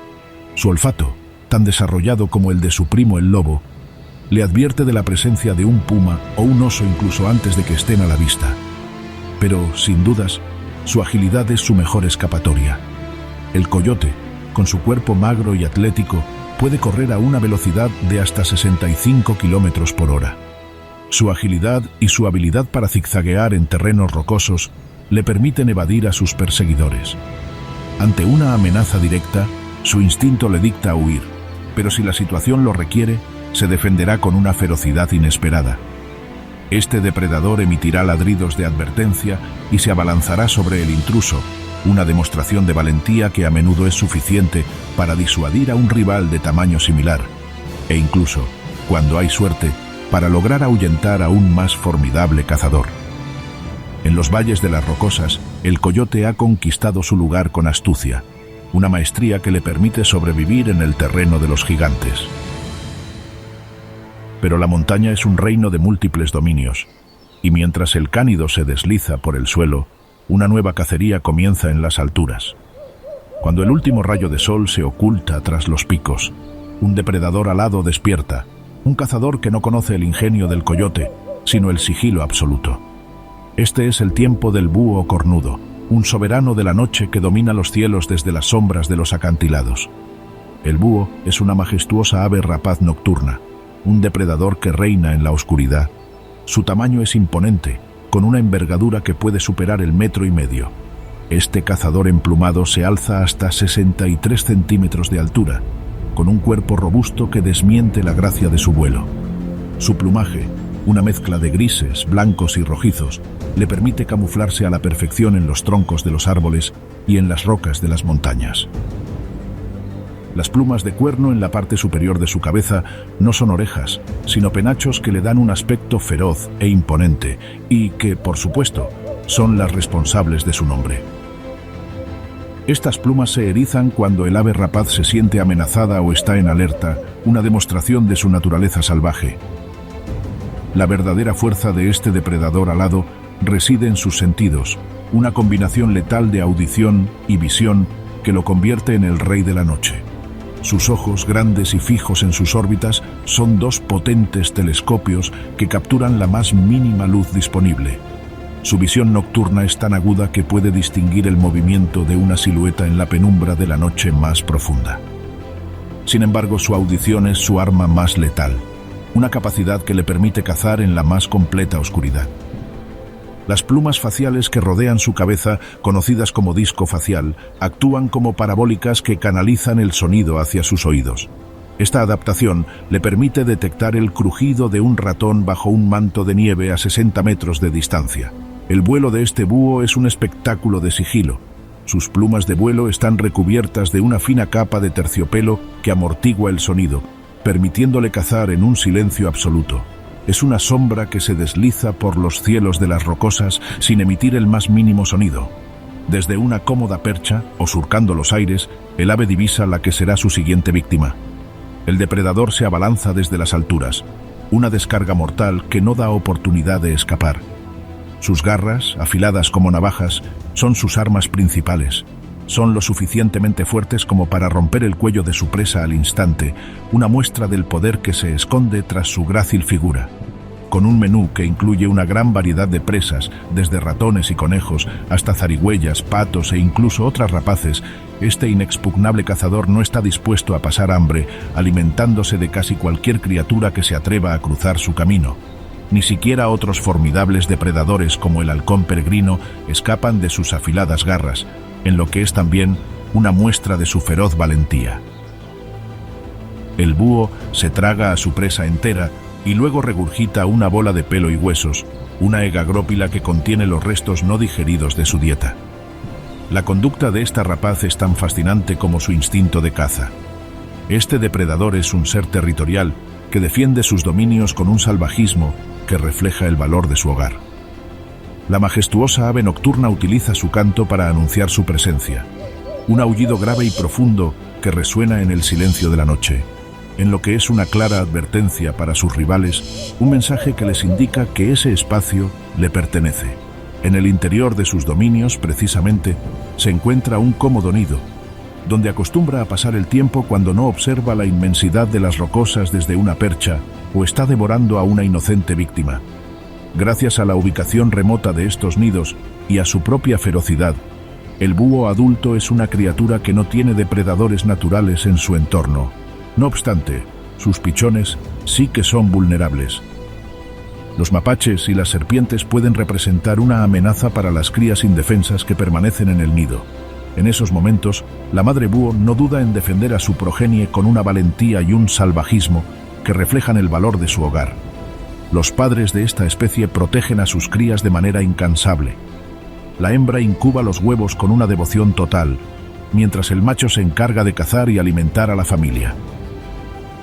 Su olfato, tan desarrollado como el de su primo el lobo, le advierte de la presencia de un puma o un oso incluso antes de que estén a la vista. Pero, sin dudas, su agilidad es su mejor escapatoria. El coyote, con su cuerpo magro y atlético, puede correr a una velocidad de hasta 65 kilómetros por hora. Su agilidad y su habilidad para zigzaguear en terrenos rocosos le permiten evadir a sus perseguidores. Ante una amenaza directa, su instinto le dicta huir, pero si la situación lo requiere, se defenderá con una ferocidad inesperada. Este depredador emitirá ladridos de advertencia y se abalanzará sobre el intruso, una demostración de valentía que a menudo es suficiente para disuadir a un rival de tamaño similar, e incluso, cuando hay suerte, para lograr ahuyentar a un más formidable cazador. En los valles de las rocosas, el coyote ha conquistado su lugar con astucia, una maestría que le permite sobrevivir en el terreno de los gigantes. Pero la montaña es un reino de múltiples dominios, y mientras el cánido se desliza por el suelo, una nueva cacería comienza en las alturas. Cuando el último rayo de sol se oculta tras los picos, un depredador alado despierta, un cazador que no conoce el ingenio del coyote, sino el sigilo absoluto. Este es el tiempo del búho cornudo, un soberano de la noche que domina los cielos desde las sombras de los acantilados. El búho es una majestuosa ave rapaz nocturna, un depredador que reina en la oscuridad. Su tamaño es imponente, con una envergadura que puede superar el 1,5 metros. Este cazador emplumado se alza hasta 63 centímetros de altura, con un cuerpo robusto que desmiente la gracia de su vuelo. Su plumaje, una mezcla de grises, blancos y rojizos, le permite camuflarse a la perfección en los troncos de los árboles y en las rocas de las montañas. Las plumas de cuerno en la parte superior de su cabeza no son orejas, sino penachos que le dan un aspecto feroz e imponente y que, por supuesto, son las responsables de su nombre. Estas plumas se erizan cuando el ave rapaz se siente amenazada o está en alerta, una demostración de su naturaleza salvaje. La verdadera fuerza de este depredador alado reside en sus sentidos, una combinación letal de audición y visión que lo convierte en el rey de la noche. Sus ojos, grandes y fijos en sus órbitas, son 2 potentes telescopios que capturan la más mínima luz disponible. Su visión nocturna es tan aguda que puede distinguir el movimiento de una silueta en la penumbra de la noche más profunda. Sin embargo, su audición es su arma más letal, una capacidad que le permite cazar en la más completa oscuridad. Las plumas faciales que rodean su cabeza, conocidas como disco facial, actúan como parabólicas que canalizan el sonido hacia sus oídos. Esta adaptación le permite detectar el crujido de un ratón bajo un manto de nieve a 60 metros de distancia. El vuelo de este búho es un espectáculo de sigilo. Sus plumas de vuelo están recubiertas de una fina capa de terciopelo que amortigua el sonido, permitiéndole cazar en un silencio absoluto. Es una sombra que se desliza por los cielos de las rocosas sin emitir el más mínimo sonido. Desde una cómoda percha, o surcando los aires, el ave divisa la que será su siguiente víctima. El depredador se abalanza desde las alturas, una descarga mortal que no da oportunidad de escapar. Sus garras, afiladas como navajas, son sus armas principales. Son lo suficientemente fuertes como para romper el cuello de su presa al instante, una muestra del poder que se esconde tras su grácil figura. Con un menú que incluye una gran variedad de presas, desde ratones y conejos hasta zarigüeyas, patos e incluso otras rapaces, este inexpugnable cazador no está dispuesto a pasar hambre, alimentándose de casi cualquier criatura que se atreva a cruzar su camino. Ni siquiera otros formidables depredadores como el halcón peregrino escapan de sus afiladas garras, en lo que es también una muestra de su feroz valentía. El búho se traga a su presa entera y luego regurgita una bola de pelo y huesos, una egagrópila que contiene los restos no digeridos de su dieta. La conducta de esta rapaz es tan fascinante como su instinto de caza. Este depredador es un ser territorial que defiende sus dominios con un salvajismo que refleja el valor de su hogar. La majestuosa ave nocturna utiliza su canto para anunciar su presencia, un aullido grave y profundo que resuena en el silencio de la noche. en lo que es una clara advertencia para sus rivales, un mensaje que les indica que ese espacio le pertenece. En el interior de sus dominios, precisamente, se encuentra un cómodo nido, donde acostumbra a pasar el tiempo cuando no observa la inmensidad de las rocosas desde una percha o está devorando a una inocente víctima. Gracias a la ubicación remota de estos nidos y a su propia ferocidad, el búho adulto es una criatura que no tiene depredadores naturales en su entorno. No obstante, sus pichones sí que son vulnerables. Los mapaches y las serpientes pueden representar una amenaza para las crías indefensas que permanecen en el nido. En esos momentos, la madre búho no duda en defender a su progenie con una valentía y un salvajismo que reflejan el valor de su hogar. Los padres de esta especie protegen a sus crías de manera incansable. La hembra incuba los huevos con una devoción total, mientras el macho se encarga de cazar y alimentar a la familia.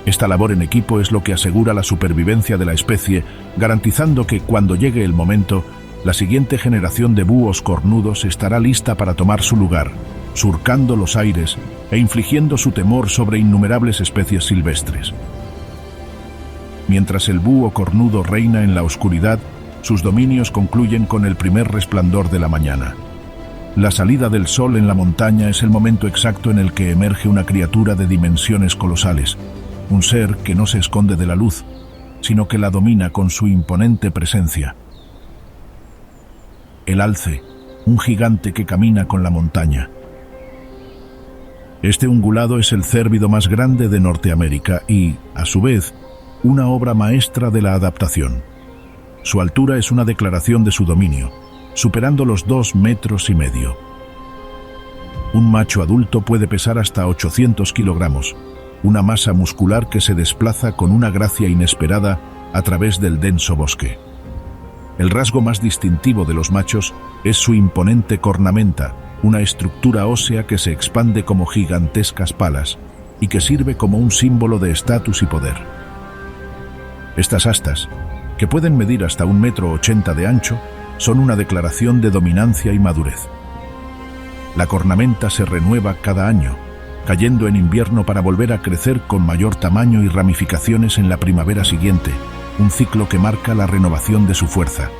Esta labor en equipo es lo que asegura la supervivencia de la especie, garantizando que cuando llegue el momento, la siguiente generación de búhos cornudos estará lista para tomar su lugar, surcando los aires e infligiendo su temor sobre innumerables especies silvestres. Mientras el búho cornudo reina en la oscuridad, sus dominios concluyen con el primer resplandor de la mañana. La salida del sol en la montaña es el momento exacto en el que emerge una criatura de dimensiones colosales, un ser que no se esconde de la luz, sino que la domina con su imponente presencia. El alce, un gigante que camina con la montaña. Este ungulado es el cérvido más grande de Norteamérica y, a su vez, una obra maestra de la adaptación. Su altura es una declaración de su dominio, superando los 2,5 metros. Un macho adulto puede pesar hasta 800 kilogramos, una masa muscular que se desplaza con una gracia inesperada a través del denso bosque. El rasgo más distintivo de los machos es su imponente cornamenta, una estructura ósea que se expande como gigantescas palas y que sirve como un símbolo de estatus y poder. Estas astas, que pueden medir hasta 1,80 metros de ancho, son una declaración de dominancia y madurez. La cornamenta se renueva cada año, cayendo en invierno para volver a crecer con mayor tamaño y ramificaciones en la primavera siguiente, un ciclo que marca la renovación de su fuerza.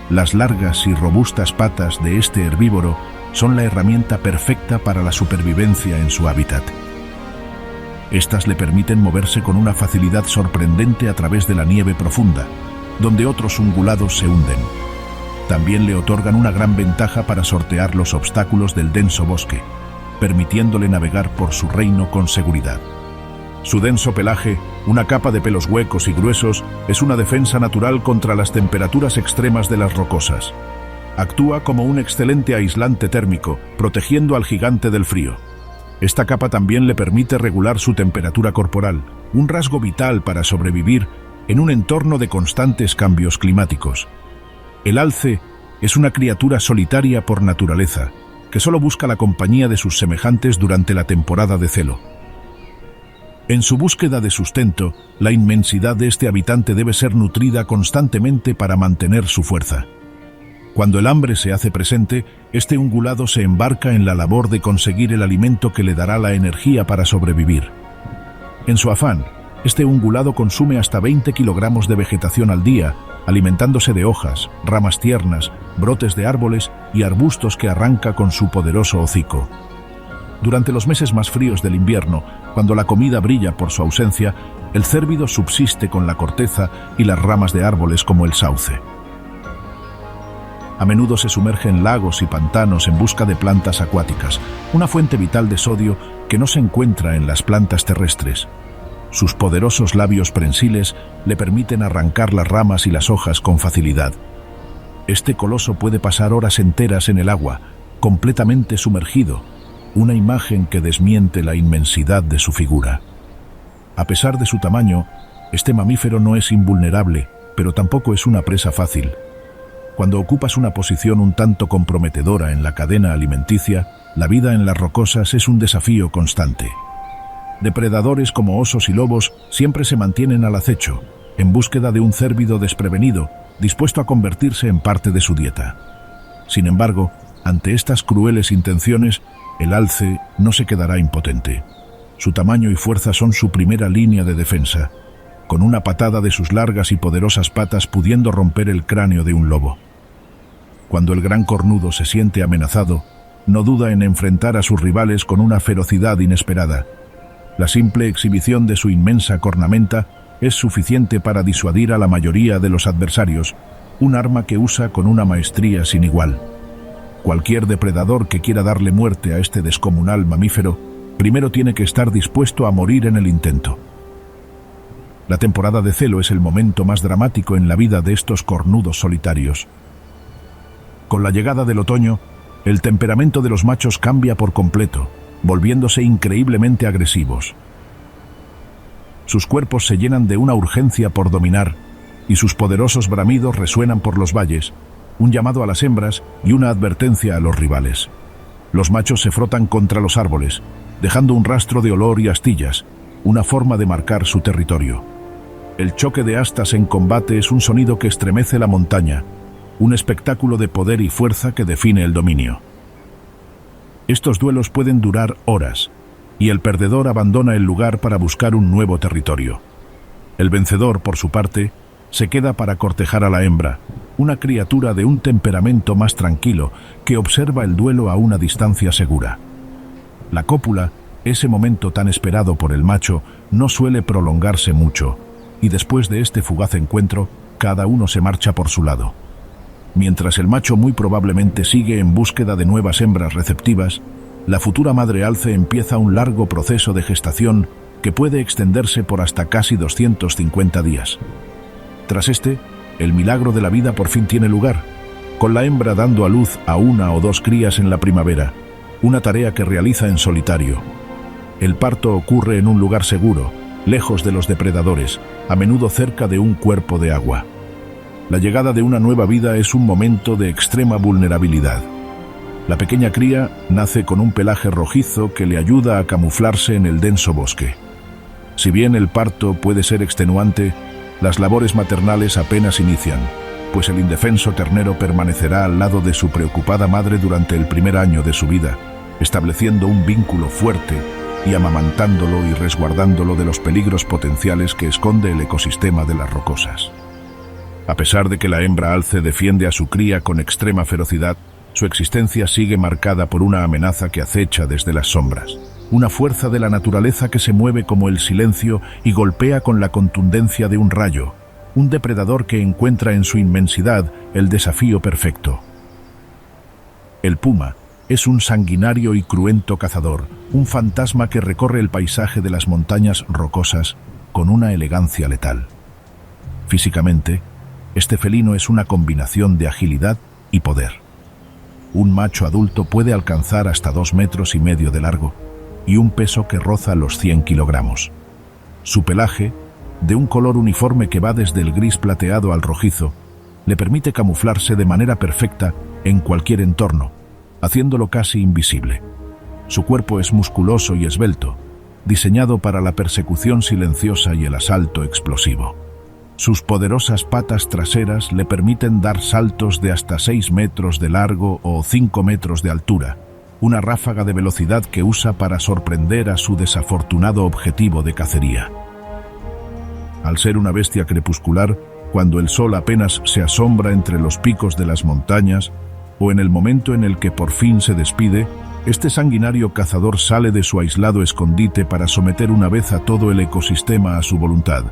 Las largas y robustas patas de este herbívoro son la herramienta perfecta para la supervivencia en su hábitat. Estas le permiten moverse con una facilidad sorprendente a través de la nieve profunda, donde otros ungulados se hunden. También le otorgan una gran ventaja para sortear los obstáculos del denso bosque, permitiéndole navegar por su reino con seguridad. Su denso pelaje, una capa de pelos huecos y gruesos, es una defensa natural contra las temperaturas extremas de las rocosas. Actúa como un excelente aislante térmico, protegiendo al gigante del frío. Esta capa también le permite regular su temperatura corporal, un rasgo vital para sobrevivir en un entorno de constantes cambios climáticos. El alce es una criatura solitaria por naturaleza, que solo busca la compañía de sus semejantes durante la temporada de celo. En su búsqueda de sustento, la inmensidad de este habitante debe ser nutrida constantemente para mantener su fuerza. Cuando el hambre se hace presente, este ungulado se embarca en la labor de conseguir el alimento que le dará la energía para sobrevivir. En su afán, este ungulado consume hasta 20 kilogramos de vegetación al día, alimentándose de hojas, ramas tiernas, brotes de árboles y arbustos que arranca con su poderoso hocico. Durante los meses más fríos del invierno, cuando la comida brilla por su ausencia, el cérvido subsiste con la corteza y las ramas de árboles como el sauce. A menudo se sumerge en lagos y pantanos en busca de plantas acuáticas, una fuente vital de sodio que no se encuentra en las plantas terrestres. Sus poderosos labios prensiles le permiten arrancar las ramas y las hojas con facilidad. Este coloso puede pasar horas enteras en el agua, completamente sumergido, una imagen que desmiente la inmensidad de su figura. A pesar de su tamaño, este mamífero no es invulnerable, pero tampoco es una presa fácil. Cuando ocupas una posición un tanto comprometedora en la cadena alimenticia, la vida en las rocosas es un desafío constante. Depredadores como osos y lobos siempre se mantienen al acecho, en búsqueda de un cérvido desprevenido, dispuesto a convertirse en parte de su dieta. Sin embargo, ante estas crueles intenciones, el alce no se quedará impotente. Su tamaño y fuerza son su primera línea de defensa, con una patada de sus largas y poderosas patas pudiendo romper el cráneo de un lobo. Cuando el gran cornudo se siente amenazado, no duda en enfrentar a sus rivales con una ferocidad inesperada. La simple exhibición de su inmensa cornamenta es suficiente para disuadir a la mayoría de los adversarios, un arma que usa con una maestría sin igual. Cualquier depredador que quiera darle muerte a este descomunal mamífero, primero tiene que estar dispuesto a morir en el intento. La temporada de celo es el momento más dramático en la vida de estos cornudos solitarios. Con la llegada del otoño, el temperamento de los machos cambia por completo, volviéndose increíblemente agresivos. Sus cuerpos se llenan de una urgencia por dominar, y sus poderosos bramidos resuenan por los valles, un llamado a las hembras y una advertencia a los rivales. Los machos se frotan contra los árboles, dejando un rastro de olor y astillas, una forma de marcar su territorio. El choque de astas en combate es un sonido que estremece la montaña, un espectáculo de poder y fuerza que define el dominio. Estos duelos pueden durar horas, y el perdedor abandona el lugar para buscar un nuevo territorio. El vencedor, por su parte, se queda para cortejar a la hembra, una criatura de un temperamento más tranquilo que observa el duelo a una distancia segura. La cópula, ese momento tan esperado por el macho, no suele prolongarse mucho, y después de este fugaz encuentro, cada uno se marcha por su lado. Mientras el macho muy probablemente sigue en búsqueda de nuevas hembras receptivas, la futura madre alce empieza un largo proceso de gestación que puede extenderse por hasta casi 250 días. Tras este, el milagro de la vida por fin tiene lugar, con la hembra dando a luz a una o dos crías en la primavera, una tarea que realiza en solitario. El parto ocurre en un lugar seguro, lejos de los depredadores, a menudo cerca de un cuerpo de agua. La llegada de una nueva vida es un momento de extrema vulnerabilidad. La pequeña cría nace con un pelaje rojizo que le ayuda a camuflarse en el denso bosque. Si bien el parto puede ser extenuante, las labores maternales apenas inician, pues el indefenso ternero permanecerá al lado de su preocupada madre durante el primer año de su vida, estableciendo un vínculo fuerte y amamantándolo y resguardándolo de los peligros potenciales que esconde el ecosistema de las rocosas. A pesar de que la hembra alce defiende a su cría con extrema ferocidad, su existencia sigue marcada por una amenaza que acecha desde las sombras. Una fuerza de la naturaleza que se mueve como el silencio y golpea con la contundencia de un rayo, un depredador que encuentra en su inmensidad el desafío perfecto. El puma es un sanguinario y cruento cazador, un fantasma que recorre el paisaje de las montañas rocosas con una elegancia letal. Físicamente, este felino es una combinación de agilidad y poder. Un macho adulto puede alcanzar hasta 2,5 metros de largo y un peso que roza los 100 kilogramos. Su pelaje, de un color uniforme que va desde el gris plateado al rojizo, le permite camuflarse de manera perfecta en cualquier entorno, haciéndolo casi invisible. Su cuerpo es musculoso y esbelto, diseñado para la persecución silenciosa y el asalto explosivo. Sus poderosas patas traseras le permiten dar saltos de hasta 6 metros de largo o 5 metros de altura, una ráfaga de velocidad que usa para sorprender a su desafortunado objetivo de cacería. Al ser una bestia crepuscular, cuando el sol apenas se asombra entre los picos de las montañas, o en el momento en el que por fin se despide, este sanguinario cazador sale de su aislado escondite para someter una vez a todo el ecosistema a su voluntad.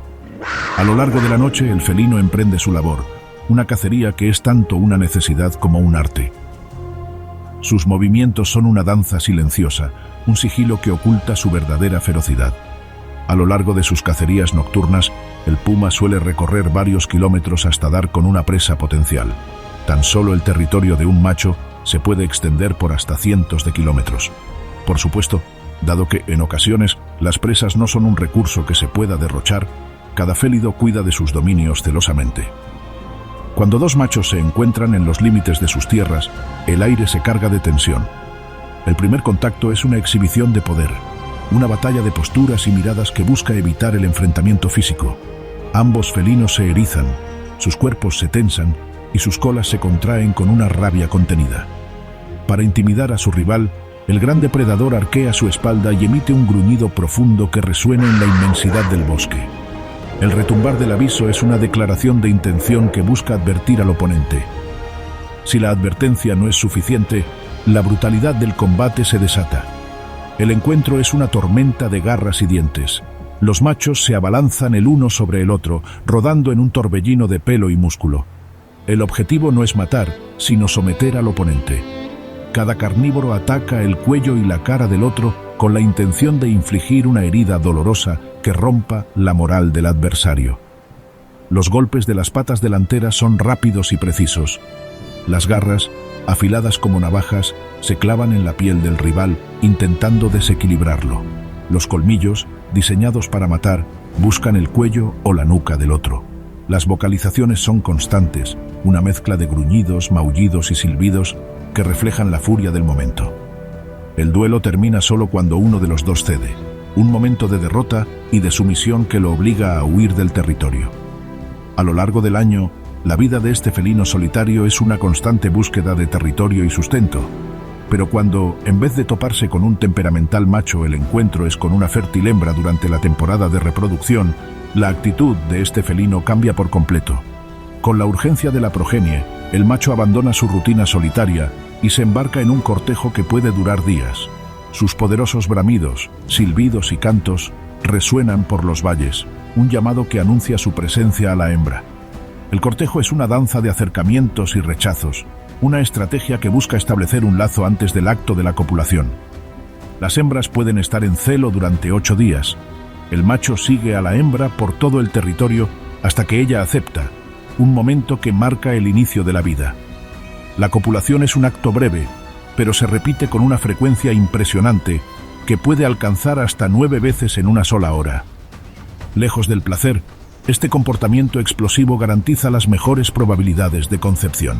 A lo largo de la noche, el felino emprende su labor, una cacería que es tanto una necesidad como un arte. Sus movimientos son una danza silenciosa, un sigilo que oculta su verdadera ferocidad. A lo largo de sus cacerías nocturnas, el puma suele recorrer varios kilómetros hasta dar con una presa potencial. Tan solo el territorio de un macho se puede extender por hasta cientos de kilómetros. Por supuesto, dado que, en ocasiones, las presas no son un recurso que se pueda derrochar, cada félido cuida de sus dominios celosamente. Cuando dos machos se encuentran en los límites de sus tierras, el aire se carga de tensión. El primer contacto es una exhibición de poder, una batalla de posturas y miradas que busca evitar el enfrentamiento físico. Ambos felinos se erizan, sus cuerpos se tensan y sus colas se contraen con una rabia contenida. Para intimidar a su rival, El gran depredador arquea su espalda y emite un gruñido profundo que resuena en la inmensidad del bosque. El retumbar del aviso es una declaración de intención que busca advertir al oponente. Si la advertencia no es suficiente, la brutalidad del combate se desata. El encuentro es una tormenta de garras y dientes. Los machos se abalanzan el uno sobre el otro, rodando en un torbellino de pelo y músculo. El objetivo no es matar, sino someter al oponente. Cada carnívoro ataca el cuello y la cara del otro con la intención de infligir una herida dolorosa que rompa la moral del adversario. Los golpes de las patas delanteras son rápidos y precisos. Las garras, afiladas como navajas, se clavan en la piel del rival, intentando desequilibrarlo. Los colmillos, diseñados para matar, buscan el cuello o la nuca del otro. Las vocalizaciones son constantes, una mezcla de gruñidos, maullidos y silbidos que reflejan la furia del momento. El duelo termina solo cuando uno de los dos cede, un momento de derrota y de sumisión que lo obliga a huir del territorio. A lo largo del año, la vida de este felino solitario es una constante búsqueda de territorio y sustento. Pero cuando, en vez de toparse con un temperamental macho, el encuentro es con una fértil hembra durante la temporada de reproducción, la actitud de este felino cambia por completo. Con la urgencia de la progenie, el macho abandona su rutina solitaria y se embarca en un cortejo que puede durar días. Sus poderosos bramidos, silbidos y cantos resuenan por los valles, un llamado que anuncia su presencia a la hembra. El cortejo es una danza de acercamientos y rechazos, una estrategia que busca establecer un lazo antes del acto de la copulación. Las hembras pueden estar en celo durante 8 días. El macho sigue a la hembra por todo el territorio hasta que ella acepta, un momento que marca el inicio de la vida. La copulación es un acto breve, pero se repite con una frecuencia impresionante que puede alcanzar hasta 9 veces en una sola hora. Lejos del placer, este comportamiento explosivo garantiza las mejores probabilidades de concepción.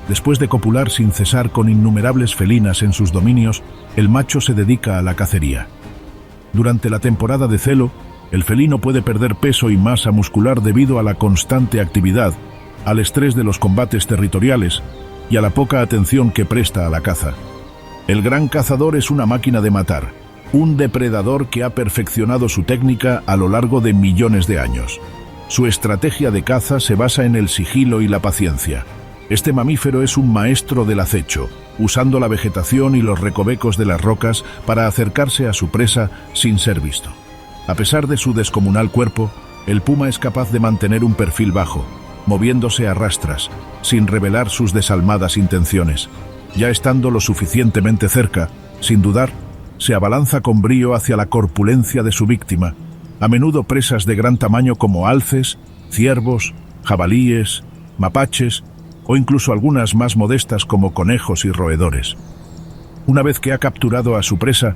Después de copular sin cesar con innumerables felinas en sus dominios, el macho se dedica a la cacería. Durante la temporada de celo, el felino puede perder peso y masa muscular debido a la constante actividad, al estrés de los combates territoriales y a la poca atención que presta a la caza. El gran cazador es una máquina de matar, un depredador que ha perfeccionado su técnica a lo largo de millones de años. Su estrategia de caza se basa en el sigilo y la paciencia. Este mamífero es un maestro del acecho, usando la vegetación y los recovecos de las rocas para acercarse a su presa sin ser visto. A pesar de su descomunal cuerpo, el puma es capaz de mantener un perfil bajo, moviéndose a rastras, sin revelar sus desalmadas intenciones. Ya estando lo suficientemente cerca, sin dudar, se abalanza con brío hacia la corpulencia de su víctima, a menudo presas de gran tamaño como alces, ciervos, jabalíes, mapaches o incluso algunas más modestas como conejos y roedores. Una vez que ha capturado a su presa,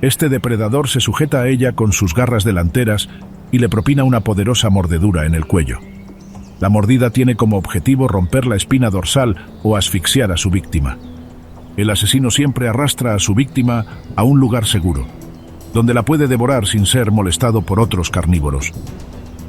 este depredador se sujeta a ella con sus garras delanteras y le propina una poderosa mordedura en el cuello. La mordida tiene como objetivo romper la espina dorsal o asfixiar a su víctima. El asesino siempre arrastra a su víctima a un lugar seguro, donde la puede devorar sin ser molestado por otros carnívoros.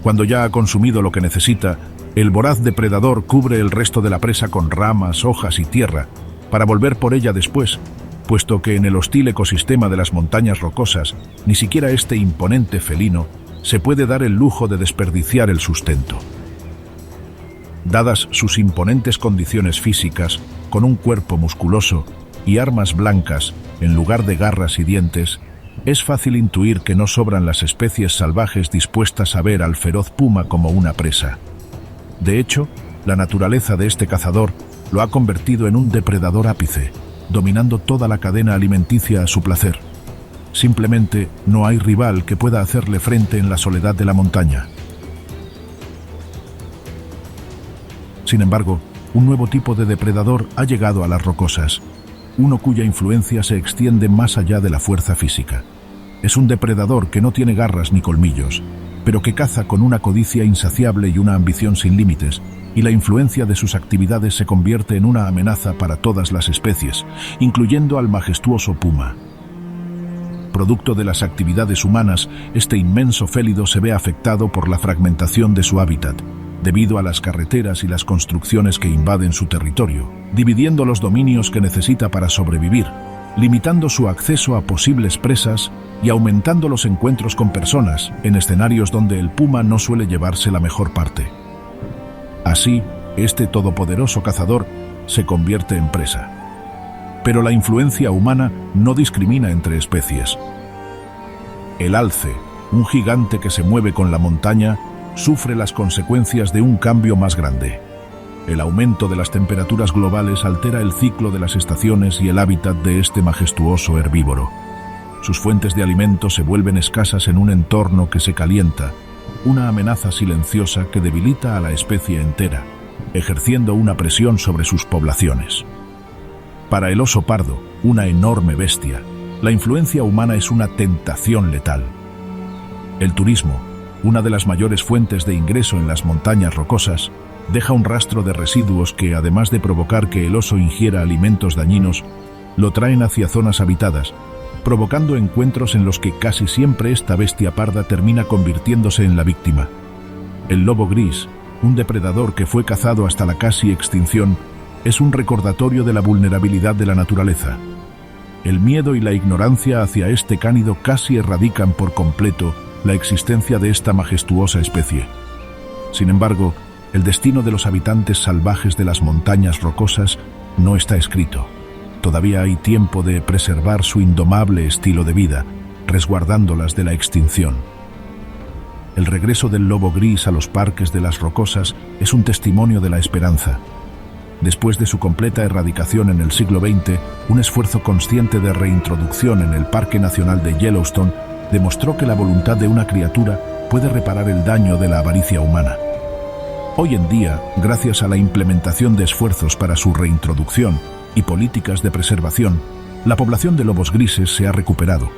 Cuando ya ha consumido lo que necesita, el voraz depredador cubre el resto de la presa con ramas, hojas y tierra, para volver por ella después, puesto que en el hostil ecosistema de las montañas rocosas, ni siquiera este imponente felino se puede dar el lujo de desperdiciar el sustento. Dadas sus imponentes condiciones físicas, con un cuerpo musculoso y armas blancas en lugar de garras y dientes, es fácil intuir que no sobran las especies salvajes dispuestas a ver al feroz puma como una presa. De hecho, la naturaleza de este cazador lo ha convertido en un depredador ápice, dominando toda la cadena alimenticia a su placer. Simplemente no hay rival que pueda hacerle frente en la soledad de la montaña. Sin embargo, un nuevo tipo de depredador ha llegado a las rocosas, uno cuya influencia se extiende más allá de la fuerza física. Es un depredador que no tiene garras ni colmillos, pero que caza con una codicia insaciable y una ambición sin límites, y la influencia de sus actividades se convierte en una amenaza para todas las especies, incluyendo al majestuoso puma. Producto de las actividades humanas, este inmenso félido se ve afectado por la fragmentación de su hábitat, debido a las carreteras y las construcciones que invaden su territorio, dividiendo los dominios que necesita para sobrevivir. limitando su acceso a posibles presas y aumentando los encuentros con personas en escenarios donde el puma no suele llevarse la mejor parte. Así, este todopoderoso cazador se convierte en presa. Pero la influencia humana no discrimina entre especies. El alce, un gigante que se mueve con la montaña, sufre las consecuencias de un cambio más grande. El aumento de las temperaturas globales altera el ciclo de las estaciones y el hábitat de este majestuoso herbívoro. Sus fuentes de alimento se vuelven escasas en un entorno que se calienta, una amenaza silenciosa que debilita a la especie entera, ejerciendo una presión sobre sus poblaciones. Para el oso pardo, una enorme bestia, la influencia humana es una tentación letal. El turismo, una de las mayores fuentes de ingreso en las montañas rocosas, deja un rastro de residuos que, además de provocar que el oso ingiera alimentos dañinos, lo traen hacia zonas habitadas, provocando encuentros en los que casi siempre esta bestia parda termina convirtiéndose en la víctima. El lobo gris, un depredador que fue cazado hasta la casi extinción, es un recordatorio de la vulnerabilidad de la naturaleza. El miedo y la ignorancia hacia este cánido casi erradican por completo la existencia de esta majestuosa especie. Sin embargo, el destino de los habitantes salvajes de las montañas rocosas no está escrito. Todavía hay tiempo de preservar su indomable estilo de vida, resguardándolas de la extinción. El regreso del lobo gris a los parques de las rocosas es un testimonio de la esperanza. Después de su completa erradicación en el siglo XX, un esfuerzo consciente de reintroducción en el Parque Nacional de Yellowstone demostró que la voluntad de una criatura puede reparar el daño de la avaricia humana. Hoy en día, gracias a la implementación de esfuerzos para su reintroducción y políticas de preservación, la población de lobos grises se ha recuperado,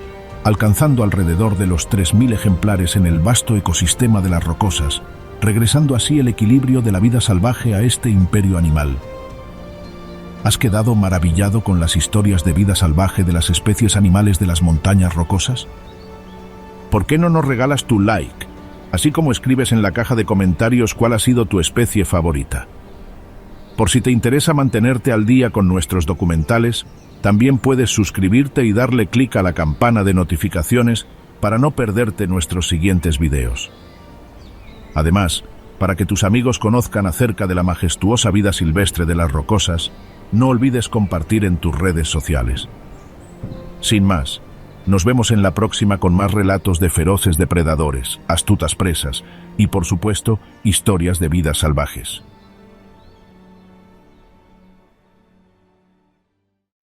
alcanzando alrededor de los 3.000 ejemplares en el vasto ecosistema de las rocosas, regresando así el equilibrio de la vida salvaje a este imperio animal. ¿Has quedado maravillado con las historias de vida salvaje de las especies animales de las montañas rocosas? ¿Por qué no nos regalas tu like, así como escribes en la caja de comentarios cuál ha sido tu especie favorita? Por si te interesa mantenerte al día con nuestros documentales, también puedes suscribirte y darle clic a la campana de notificaciones para no perderte nuestros siguientes videos. Además, para que tus amigos conozcan acerca de la majestuosa vida silvestre de las rocosas, no olvides compartir en tus redes sociales. Sin más, nos vemos en la próxima con más relatos de feroces depredadores, astutas presas y, por supuesto, historias de vidas salvajes.